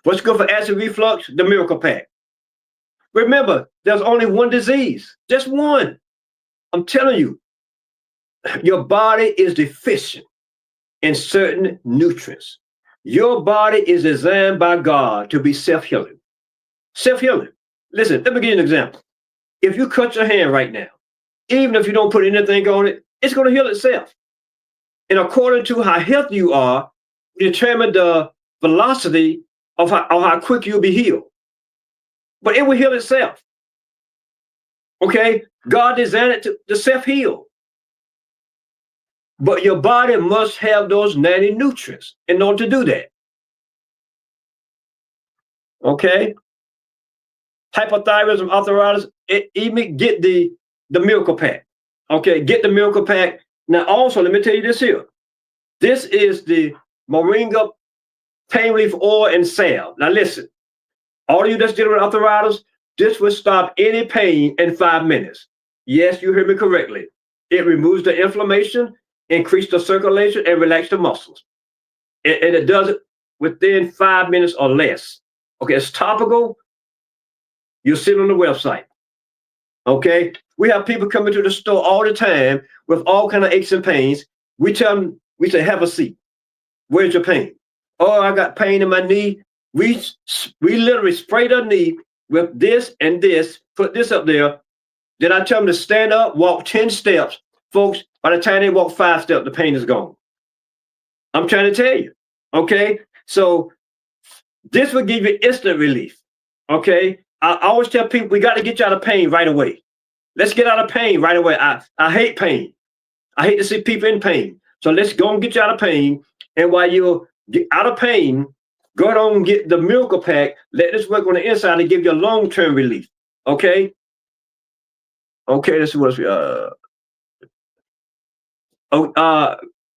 What's good for acid reflux? The miracle pack. Remember, there's only one disease, just one. I'm telling you, your body is deficient in certain nutrients. Your body is designed by God to be self-healing. Self-healing. Listen, let me give you an example. If you cut your hand right now, even if you don't put anything on it, it's going to heal itself. And according to how healthy you are, determine the velocity of how quick you'll be healed. But it will heal itself. Okay? God designed it to self-heal. But your body must have those 90 nutrients in order to do that. Okay? Hypothyroidism, arthritis, even get the miracle pack. Okay, get the miracle pack. Now also, let me tell you this here. This is the Moringa pain relief oil and salve. Now listen, all of you that's dealing with arthritis, this will stop any pain in 5 minutes. Yes, you heard me correctly. It removes the inflammation, increase the circulation, and relax the muscles. And it does it within 5 minutes or less. Okay, it's topical. You'll see it on the website. Okay, we have people coming to the store all the time with all kind of aches and pains. We tell them, we say, have a seat. Where's your pain? Oh, I got pain in my knee. We literally spray their knee with this and this, put this up there. Then I tell them to stand up, walk 10 steps. Folks, by the time they walk 5 steps, the pain is gone. I'm trying to tell you, okay? So this will give you instant relief, okay? I always tell people, we got to get you out of pain right away. Let's get out of pain right away. I hate pain. I hate to see people in pain. So let's go and get you out of pain. And while you're out of pain, go ahead and get the miracle pack. Let this work on the inside and give you a long-term relief, okay? Okay, this is what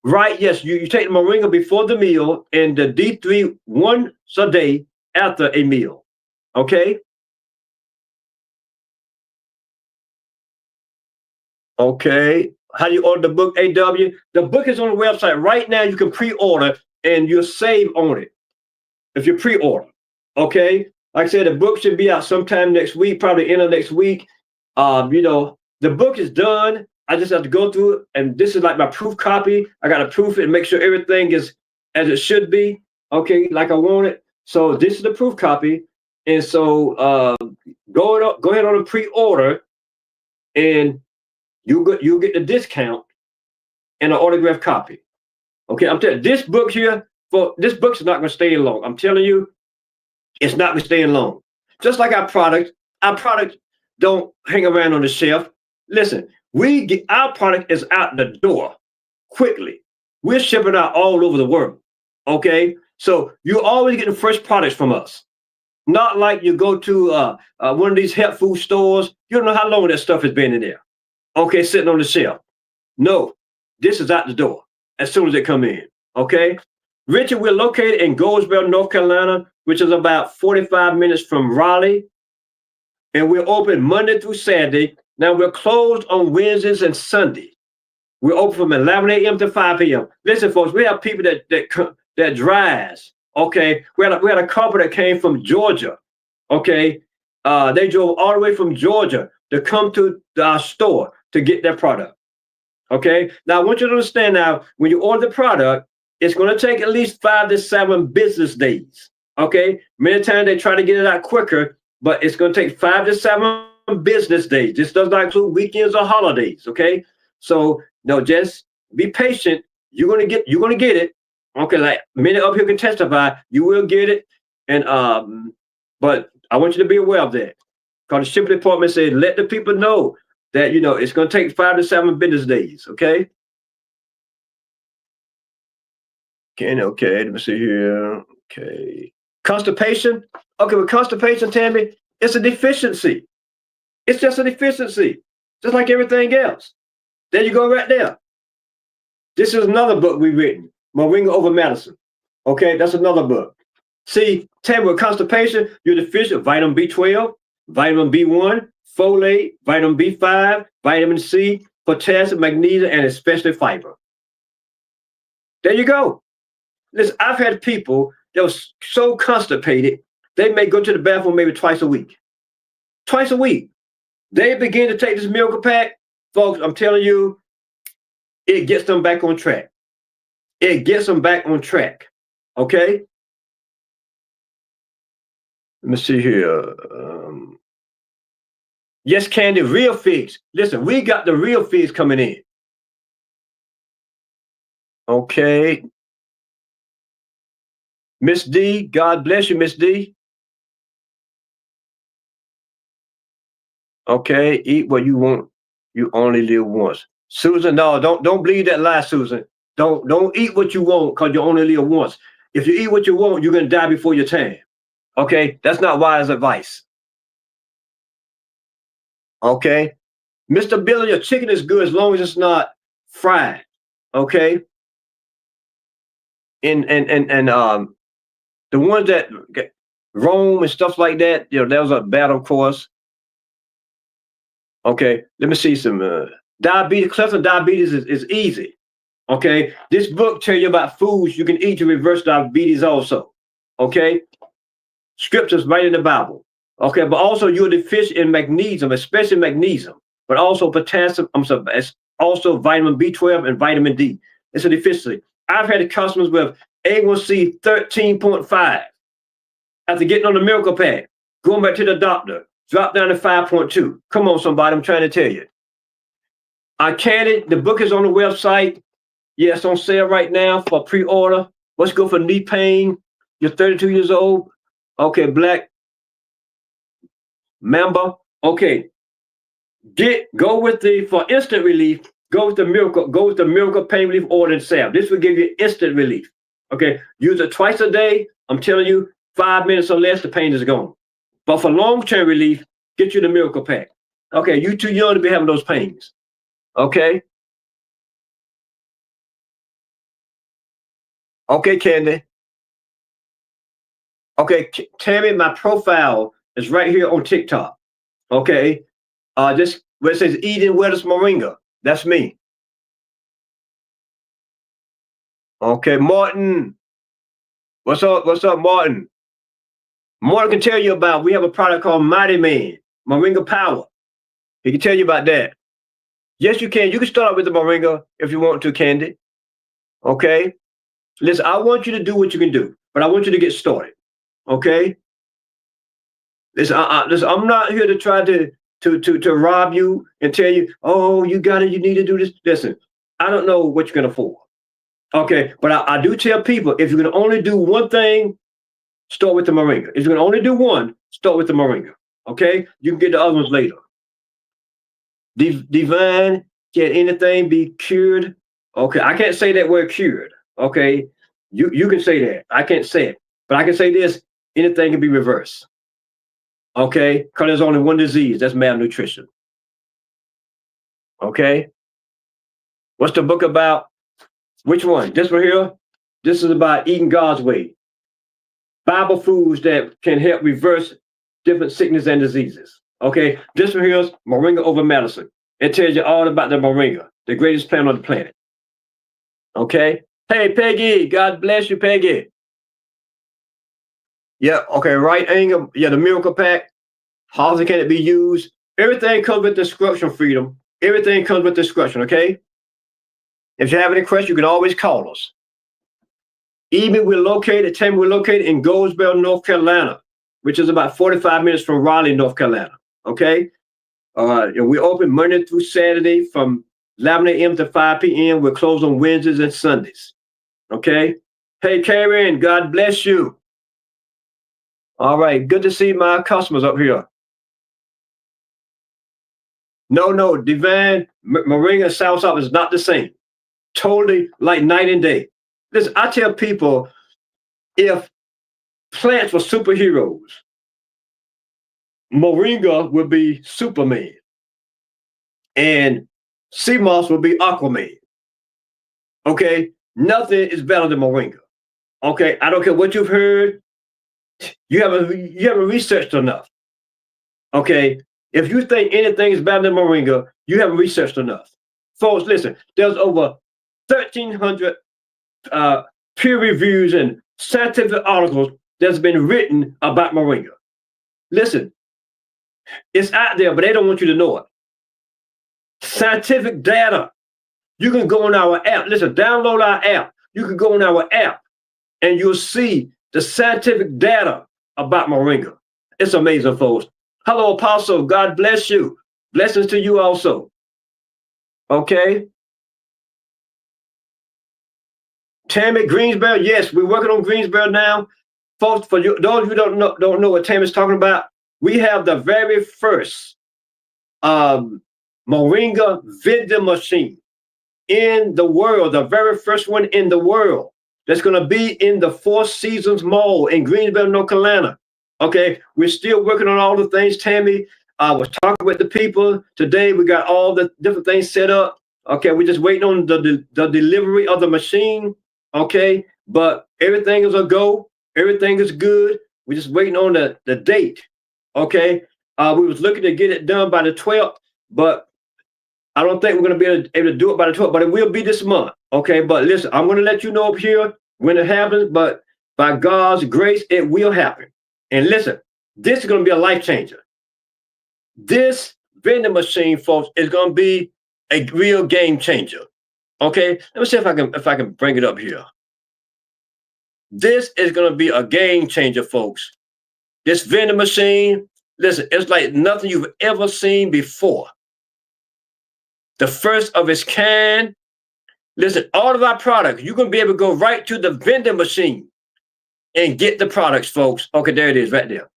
right, yes, you take the moringa before the meal and the D3 once a day after a meal, okay? Okay, how do you order the book, AW? The book is on the website right now. You can pre-order and you'll save on it if you pre-order, okay? Like I said, the book should be out sometime next week, probably end of next week. You know, the book is done. I just have to go through it, and this is like my proof copy. I got to proof it and make sure everything is as it should be, okay, like I want it. So this is the proof copy, and so go ahead on a pre-order, and you'll get the discount and an autographed copy. Okay, I'm telling you, this book here, this book's not going to stay long. I'm telling you, it's not going to stay long. Just like our product don't hang around on the shelf. Listen, our product is out the door quickly. We're shipping out all over the world. Okay, so you always getting fresh products from us. Not like you go to one of these health food stores. You don't know how long that stuff has been in there. Okay, sitting on the shelf. No, this is out the door as soon as they come in. Okay, Richard, we're located in Goldsboro, North Carolina, which is about 45 minutes from Raleigh, and we're open Monday through Saturday. Now we're closed on Wednesdays and Sundays. We're open from 11 a.m. to 5 p.m. Listen, folks, we have people that drives. Okay, we had a couple that came from Georgia. Okay, they drove all the way from Georgia to come to our store to get their product. Okay, now I want you to understand now, when you order the product, it's going to take at least 5 to 7 business days. Okay, many times they try to get it out quicker, but it's going to take 5 to 7 business days. This does not include weekends or holidays. Okay, so no, just be patient. You're gonna get it. Okay, like many up here can testify, you will get it. And but I want you to be aware of that, because the shipping department said let the people know that, it's going to take 5 to 7 business days. Okay. Okay. Let me see here. Okay. Constipation. Okay. With constipation, Tammy, it's a deficiency. It's just a deficiency, just like everything else. There you go, right there. This is another book we've written, Moringa Over Medicine. Okay, that's another book. See, Tammy, with constipation, you're deficient of vitamin B12, vitamin B1, folate, vitamin B5, vitamin C, potassium, magnesium, and especially fiber. There you go. Listen, I've had people that were so constipated, they may go to the bathroom maybe twice a week. Twice a week. They begin to take this miracle pack, folks, I'm telling you, it gets them back on track. It gets them back on track. Okay? Let me see here. Yes, Candy, real figs. Listen, we got the real figs coming in. Okay. Miss D, God bless you, Miss D. Okay, eat what you want. You only live once. Susan, no, don't believe that lie, Susan. Don't eat what you want because you only live once. If you eat what you want, you're gonna die before your time. Okay, that's not wise advice. Okay, Mr. Billy, your chicken is good as long as it's not fried. Okay, and the ones that get Rome and stuff like that, those are bad, of course. Okay, let me see some diabetes. Clinical diabetes is easy. Okay, this book tell you about foods you can eat to reverse diabetes also. Okay, scriptures right in the Bible. Okay, but also you're deficient in magnesium, especially magnesium, but also potassium. It's also vitamin B12 and vitamin D. It's a deficiency. I've had customers with A1C 13.5 after getting on the miracle pack, going back to the doctor, drop down to 5.2. Come on, somebody, I'm trying to tell you. I can't. The book is on the website. Yeah, it's on sale right now for pre-order. Let's go for knee pain. You're 32 years old. Okay, Black Mamba. Okay, go with for instant relief. Go with the miracle pain relief oil and salve. This will give you instant relief. Okay, use it twice a day. I'm telling you, 5 minutes or less, the pain is gone. But for long-term relief, get you the miracle pack. Okay, you too young to be having those pains. Okay. Okay, Candy. Okay, Tammy, my profile is right here on TikTok. Okay. Just where it says Eden Wellness Moringa. That's me. Okay, Martin. What's up? What's up, Martin? Martin can tell you about, we have a product called Mighty Man, Moringa Power. He can tell you about that. Yes, you can. You can start out with the Moringa if you want to, Candy. Okay. Listen, I want you to do what you can do, but I want you to get started. Okay. Listen, I'm not here to try to rob you and tell you, oh, you need to do this. Listen, I don't know what you can afford. Okay, but I do tell people, if you can only do one thing, start with the Moringa. If you can only do one, start with the Moringa. Okay, you can get the other ones later. Divine, can anything be cured? Okay, I can't say that word cured. Okay, you can say that. I can't say it, but I can say this: anything can be reversed. Okay, because there's only one disease, that's malnutrition. Okay, what's the book about? Which one? This one here? This is about eating God's way. Bible foods that can help reverse different sickness and diseases. Okay, this one here is Moringa Over Medicine. It tells you all about the Moringa, the greatest plant on the planet. Okay, hey Peggy, God bless you, Peggy. Yeah, okay, right angle. Yeah, the miracle pack. How can it be used? Everything comes with instruction, Freedom. Everything comes with instruction, okay? If you have any questions, you can always call us. Even we're located in Goldsboro, North Carolina, which is about 45 minutes from Raleigh, North Carolina, okay? And we open Monday through Saturday from 11 a.m. to 5 p.m. We're closed on Wednesdays and Sundays, okay? Hey, Karen, God bless you. All right, good to see my customers up here. No, Divine Moringa and Soursop is not the same. Totally like night and day. Listen, I tell people, if plants were superheroes, Moringa would be Superman, and sea moss would be Aquaman. Okay, nothing is better than Moringa. Okay, I don't care what you've heard. You haven't researched enough. Okay, if you think anything is better than Moringa, you haven't researched enough. Folks, listen. There's over 1,300 peer reviews and scientific articles that's been written about Moringa. Listen, it's out there, but they don't want you to know it. Scientific data. You can go on our app. Listen, download our app. You can go on our app and you'll see the scientific data about Moringa. It's amazing, folks. Hello, Apostle. God bless you. Blessings to you also. Okay. Tammy Greensboro. Yes, we're working on Greensboro now. Folks, for you, those who don't know what Tammy's talking about, we have the very first Moringa vending machine in the world, the very first one in the world that's going to be in the Four Seasons Mall in Greensboro, North Carolina. Okay, we're still working on all the things. Tammy was talking with the people today. We got all the different things set up. Okay, we're just waiting on the delivery of the machine. Okay, but everything is a go. Everything is good. We're just waiting on the date. Okay, we was looking to get it done by the 12th, but I don't think we're going to be able to do it by the 12th, but it will be this month. Okay, but listen, I'm going to let you know up here when it happens, but by God's grace, it will happen. And listen, this is going to be a life changer. This vending machine, folks, is going to be a real game changer. Okay, let me see if I can bring it up here. This is going to be a game changer, folks. This vending machine, listen, it's like nothing you've ever seen before. The first of its kind. Listen, all of our products, you're going to be able to go right to the vending machine and get the products, folks. Okay, there it is right there.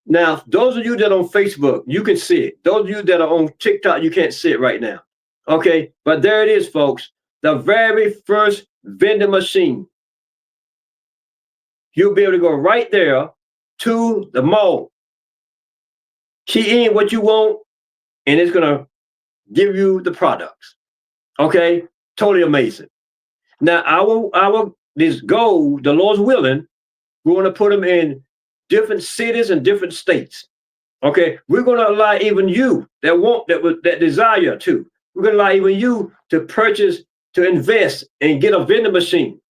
Now, those of you that are on Facebook, you can see it. Those of you that are on TikTok, you can't see it right now. Okay, but there it is, folks. The very first vending machine. You'll be able to go right there to the mall. Key in what you want, and it's going to give you the products. Okay, totally amazing. Now, this goal, the Lord's willing, we want to put them in different cities and different states. Okay, we're going to allow even you that desire to. We're going to allow even you to purchase, to invest, and get a vending machine,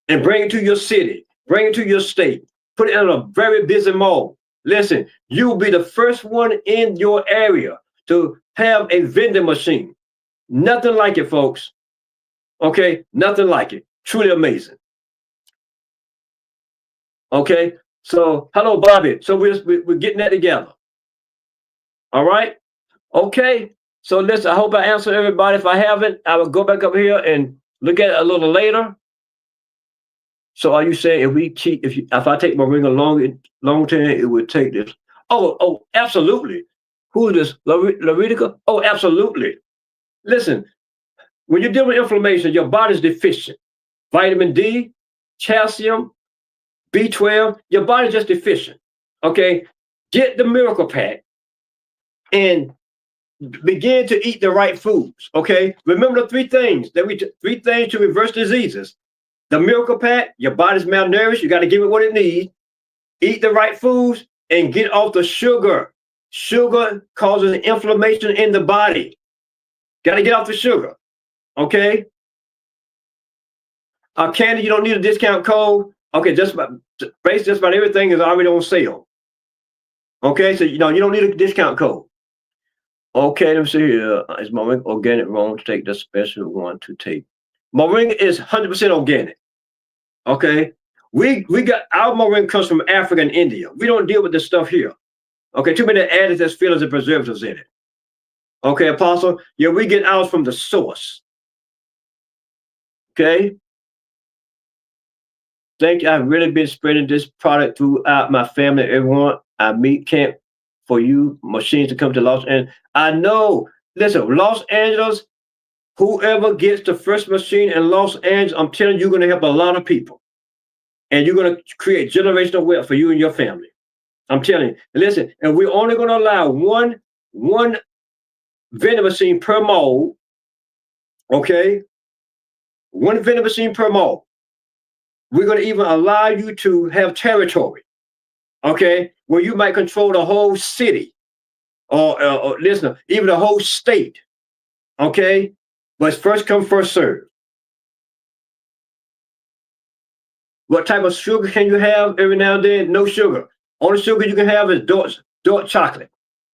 and bring it to your city, bring it to your state, put it in a very busy mall. Listen, you'll be the first one in your area to have a vending machine. Nothing like it, folks. Okay, nothing like it. Truly amazing. Okay, so hello, Bobby. So we're getting that together. All right. Okay. So listen, I hope I answered everybody. If I haven't, I will go back up here and look at it a little later. So are you saying if I take Moringa long term, it would take this? Oh, absolutely. Who is this? Laritica? Oh, absolutely. Listen, when you're dealing with inflammation, your body's deficient. Vitamin D, calcium, B12, your body's just deficient. Okay? Get the Miracle Pack and begin to eat the right foods. Okay? Remember the three things to reverse diseases. The Miracle Pack, your body's malnourished, you got to give it what it needs. Eat the right foods and get off the sugar. Sugar causes inflammation in the body. Got to get off the sugar. Okay? Candy, you don't need a discount code. Okay, just about everything is already on sale. Okay, so you don't need a discount code. Okay, let me see here. Is Moringa organic wrong to take the special one to take? Moringa is 100% organic. Okay, we got our Moringa comes from Africa and India. We don't deal with this stuff here. Okay, too many additives, fillers, and preservatives in it. Okay, Apostle. Yeah, we get ours from the source. Okay. Thank you. I've really been spreading this product throughout my family. Everyone I meet can't for you machines to come to Los Angeles. I know. Listen, Los Angeles, whoever gets the first machine in Los Angeles, I'm telling you, you're going to help a lot of people. And you're going to create generational wealth for you and your family. I'm telling you. Listen, and we're only going to allow one vending machine per mall. Okay? One vending machine per mall. We're going to even allow you to have territory. Okay? Where you might control the whole city. Or listen, even the whole state. Okay? But first come, first serve. What type of sugar can you have every now and then? No sugar. Only sugar you can have is dark chocolate.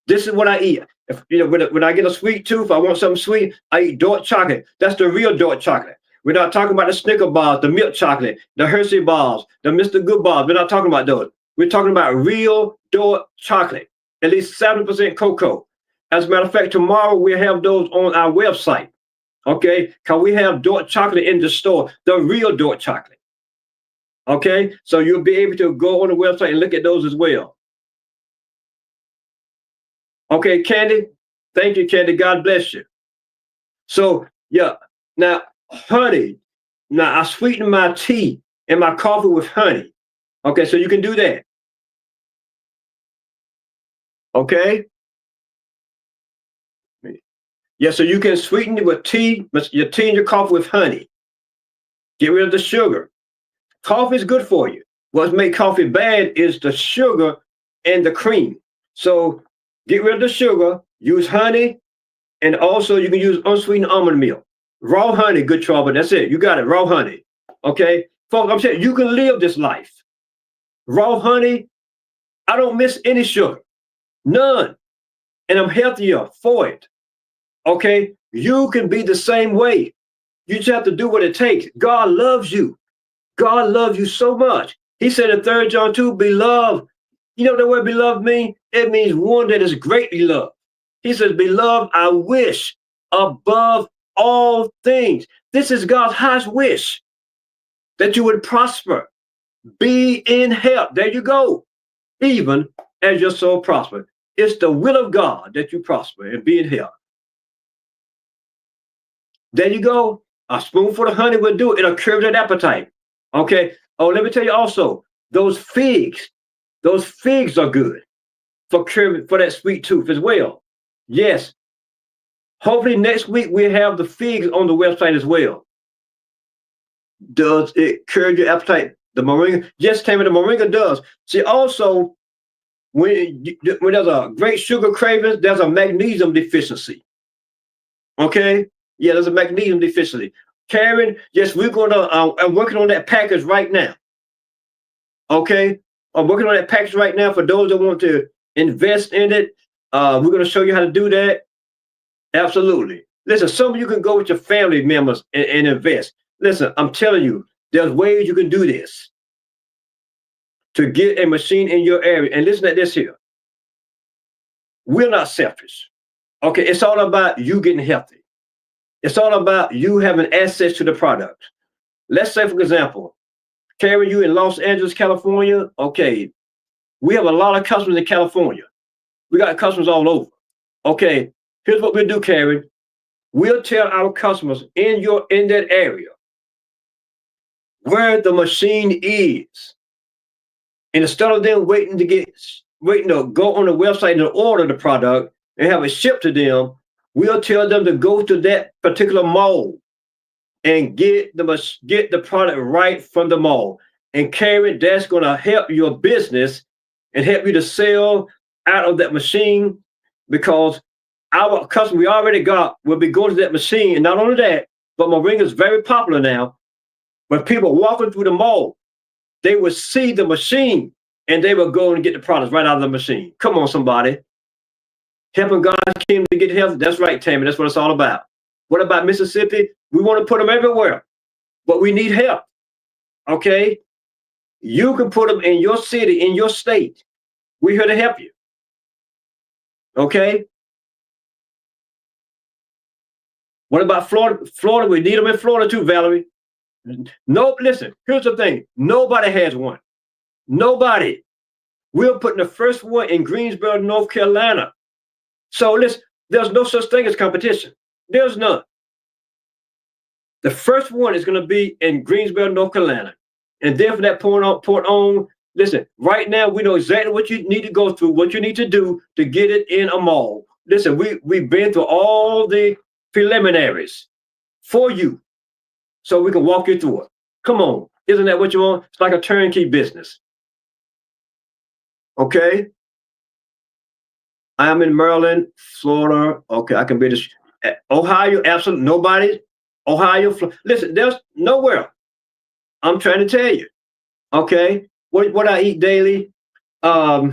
This is what I eat. If you know, when I get a sweet tooth, I want something sweet, I eat dark chocolate. That's the real dark chocolate. We're not talking about the Snicker bars, the milk chocolate, the Hershey bars, the Mr. Good bars. We're not talking about those. We're talking about real dark chocolate, at least 70% cocoa. As a matter of fact, tomorrow we'll have those on our website. Okay, because we have dark chocolate in the store, the real dark chocolate. Okay, so you'll be able to go on the website and look at those as well. Okay, Candy, thank you, Candy. God bless you. So, yeah, now, honey, now I sweeten my tea and my coffee with honey. Okay, so you can do that. Okay. Yeah, so you can sweeten it with tea, your tea and your coffee with honey. Get rid of the sugar. Coffee is good for you. What makes coffee bad is the sugar and the cream. So get rid of the sugar, use honey, and also you can use unsweetened almond milk. Raw honey, good trouble. That's it. You got it. Raw honey. Okay. Folks, I'm saying you can live this life. Raw honey, I don't miss any sugar. None. And I'm healthier for it. Okay. You can be the same way. You just have to do what it takes. God loves you. God loves you so much. He said in 3 John 2, beloved. You know what the word beloved means? It means one that is greatly loved. He says, beloved, I wish above all things. This is God's highest wish, that you would prosper, be in health. There you go. Even as your soul prosper. It's the will of God that you prosper and be in health. There you go. A spoonful of honey will do it. It'll curb that appetite. Okay. Oh, let me tell you also, those figs are good for curbing, for that sweet tooth as well. Yes. Hopefully next week we'll have the figs on the website as well. Does it curb your appetite? The moringa, yes, Tammy, the moringa does. See, also, when there's a great sugar craving, there's a magnesium deficiency. Okay? Yeah, there's a magnesium deficiency. Karen, yes, we're going to, I'm working on that package right now. Okay? I'm working on that package right now for those that want to invest in it. We're going to show you how to do that. Absolutely. Listen, some of you can go with your family members and invest. Listen, I'm telling you, there's ways you can do this to get a machine in your area. And listen to this here. We're not selfish. Okay, it's all about you getting healthy. It's all about you having access to the product. Let's say, for example, Karen, you in Los Angeles, California. Okay, we have a lot of customers in California. We got customers all over. Okay, here's what we'll do, Karen. We'll tell our customers in that area where the machine is. And instead of them waiting to go on the website and order the product and have it shipped to them, we'll tell them to go to that particular mall and get the product right from the mall. And Karen, that's going to help your business and help you to sell out of that machine, because our customer we already got will be going to that machine. And not only that, but Moringa is very popular now. When people walking through the mall, they will see the machine and they will go and get the products right out of the machine. Come on, somebody. Helping God's kingdom to get healthy. That's right, Tammy. That's what it's all about. What about Mississippi? We want to put them everywhere, but we need help. Okay? You can put them in your city, in your state. We're here to help you. Okay? What about Florida? Florida, we need them in Florida too, Valerie. No, listen, here's the thing. Nobody has one. Nobody. We're putting the first one in Greensboro, North Carolina. So listen, there's no such thing as competition. There's none. The first one is going to be in Greensboro, North Carolina. And then from that point on, listen, right now we know exactly what you need to go through, what you need to do to get it in a mall. Listen, we've been through all the preliminaries for you so we can walk you through it. Come on. Isn't that what you want? It's like a turnkey business. Okay. I'm in Maryland, Florida. Okay, I can be Ohio, absolutely nobody. Ohio, listen, there's nowhere. I'm trying to tell you. Okay, what I eat daily. I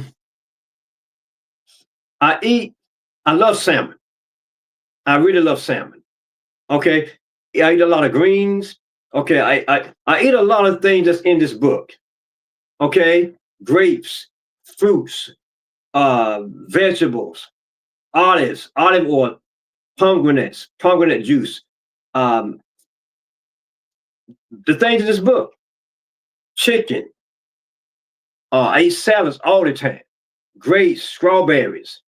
love salmon. I really love salmon. Okay, I eat a lot of greens. Okay, I eat a lot of things that's in this book. Okay, grapes, fruits, vegetables, olives, olive oil, pomegranate juice. The things in this book, chicken. I eat salads all the time, grapes, strawberries,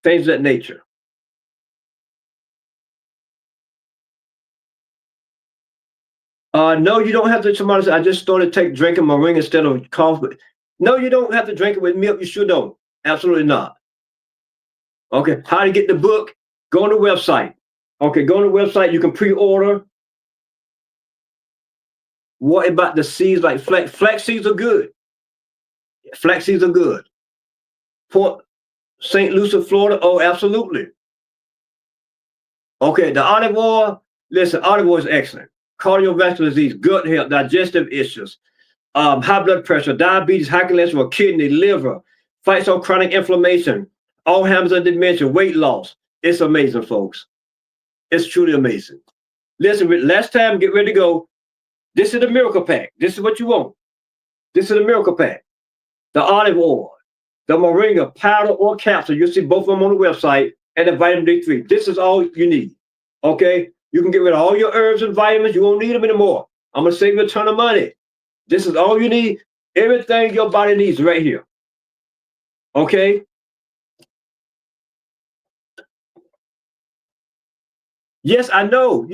things of that nature. No, you don't have to. Somebody said, I just started drinking moringa instead of coffee. No, you don't have to drink it with milk. You sure don't. Absolutely not. Okay, how to get the book? Go on the website. Okay, go on the website. You can pre-order. What about the seeds like flax seeds are good. Flax seeds are good. Port St. Lucie, Florida. Oh, absolutely. Okay, the olive oil. Listen, olive oil is excellent. Cardiovascular disease, gut health, digestive issues, high blood pressure, diabetes, high cholesterol, kidney, liver, fights on chronic inflammation, Alzheimer's and dementia, weight loss. It's amazing, folks. It's truly amazing. Listen, last time, get ready to go. This is the miracle pack. This is what you want. This is the miracle pack. The olive oil, the moringa powder or capsule. You'll see both of them on the website, and the vitamin D3. This is all you need. Okay? You can get rid of all your herbs and vitamins. You won't need them anymore. I'm going to save you a ton of money. This is all you need. Everything your body needs right here. Okay? Yes, I know.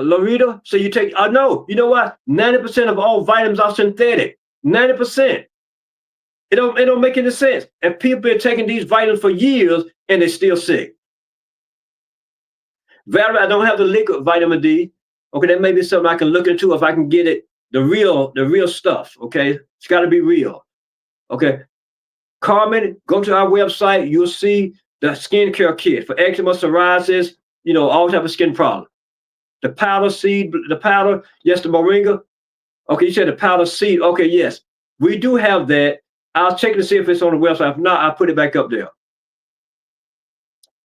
Loretta, so you take, I know. You know what? 90% of all vitamins are synthetic. 90%. It don't make any sense. And people been taking these vitamins for years and they're still sick. I don't have the liquid vitamin D. Okay, that may be something I can look into if I can get it, the real stuff. Okay, it's got to be real. Okay, Carmen, go to our website. You'll see the skincare kit for eczema, psoriasis, all type of skin problem. The powder seed, yes, the moringa. Okay, you said the powder seed. Okay, yes, we do have that. I'll check to see if it's on the website. If not, I'll put it back up there.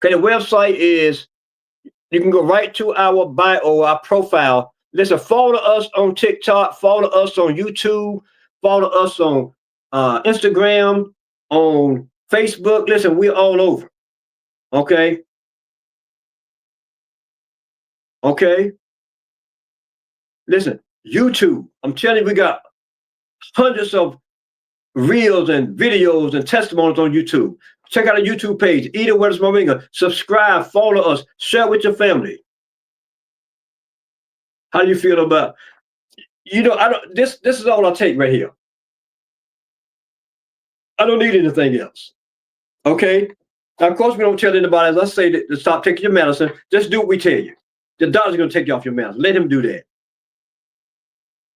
Okay, the website is. You can go right to our bio, our profile. Listen, follow us on TikTok, follow us on YouTube, follow us on Instagram, on Facebook. Listen, we're all over. Okay? Okay? Listen, YouTube. I'm telling you, we got hundreds of reels and videos and testimonies on YouTube. Check out our YouTube page, Eden Weathers Moringa. Subscribe, follow us, share with your family. How do you feel about? I don't. This is all I take right here. I don't need anything else. Okay. Now, of course, we don't tell anybody. Let's say to stop taking your medicine. Just do what we tell you. The doctor's going to take you off your medicine. Let him do that.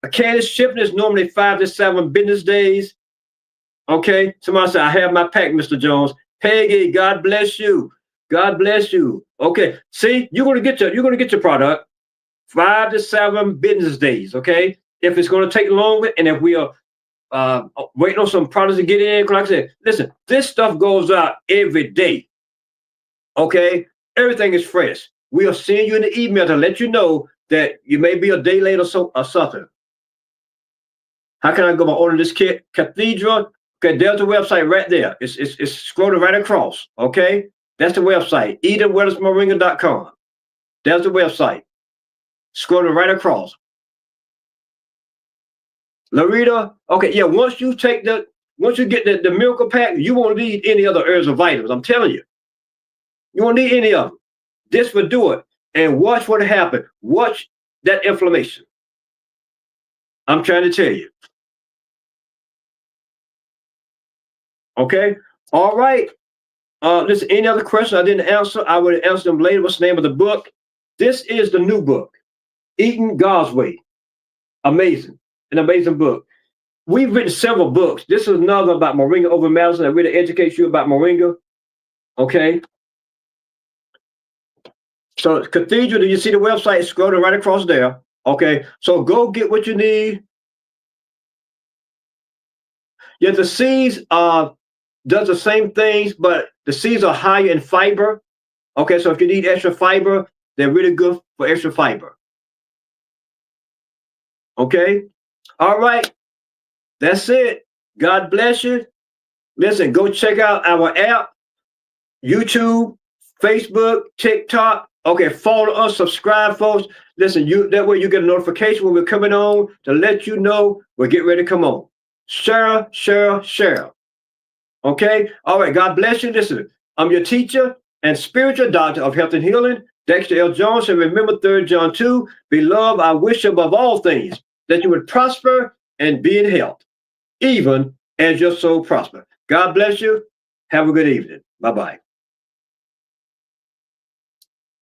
A Canadian shipping is normally 5 to 7 business days. Okay. Somebody said, I have my pack, Mr. Jones. Peggy, God bless you. God bless you. Okay. See, you're gonna get your product 5 to 7 business days. Okay. If it's going to take longer, and if we are waiting on some products to get in, like I said, listen, this stuff goes out every day. Okay. Everything is fresh. We'll send you an email to let you know that you may be a day late or something. How can I go about ordering this kit? Cathedral. Okay, there's the website right there. It's scrolling right across. Okay, that's the website. EdenWeathersMoringa.com. There's the website. Scrolling right across. Loretta. Okay, yeah. Once you take once you get the miracle pack, you won't need any other herbs or vitamins. I'm telling you. You won't need any of them. This will do it. And watch what happens. Watch that inflammation. I'm trying to tell you. Okay? All right. Listen, any other question I didn't answer, I will answer them later. What's the name of the book? This is the new book, Eating God's Way. Amazing. An amazing book. We've written several books. This is another about moringa over medicine that really educates you about moringa. Okay? So Cathedral, do you see the website? It's scrolling right across there. Okay, so go get what you need. Yeah, the seeds does the same things, but the seeds are higher in fiber. Okay, so if you need extra fiber, they're really good for extra fiber. Okay, all right, that's it. God bless you. Listen, go check out our app, YouTube, Facebook, TikTok. Okay, follow us, subscribe, folks. Listen, that way you get a notification when we're coming on to let you know we're getting ready to come on. Share. Okay? All right, God bless you. Listen, I'm your teacher and spiritual doctor of health and healing, Dexter L. Jones. And remember 3 John 2, beloved, I wish above all things that you would prosper and be in health, even as your soul prosper. God bless you. Have a good evening. Bye-bye.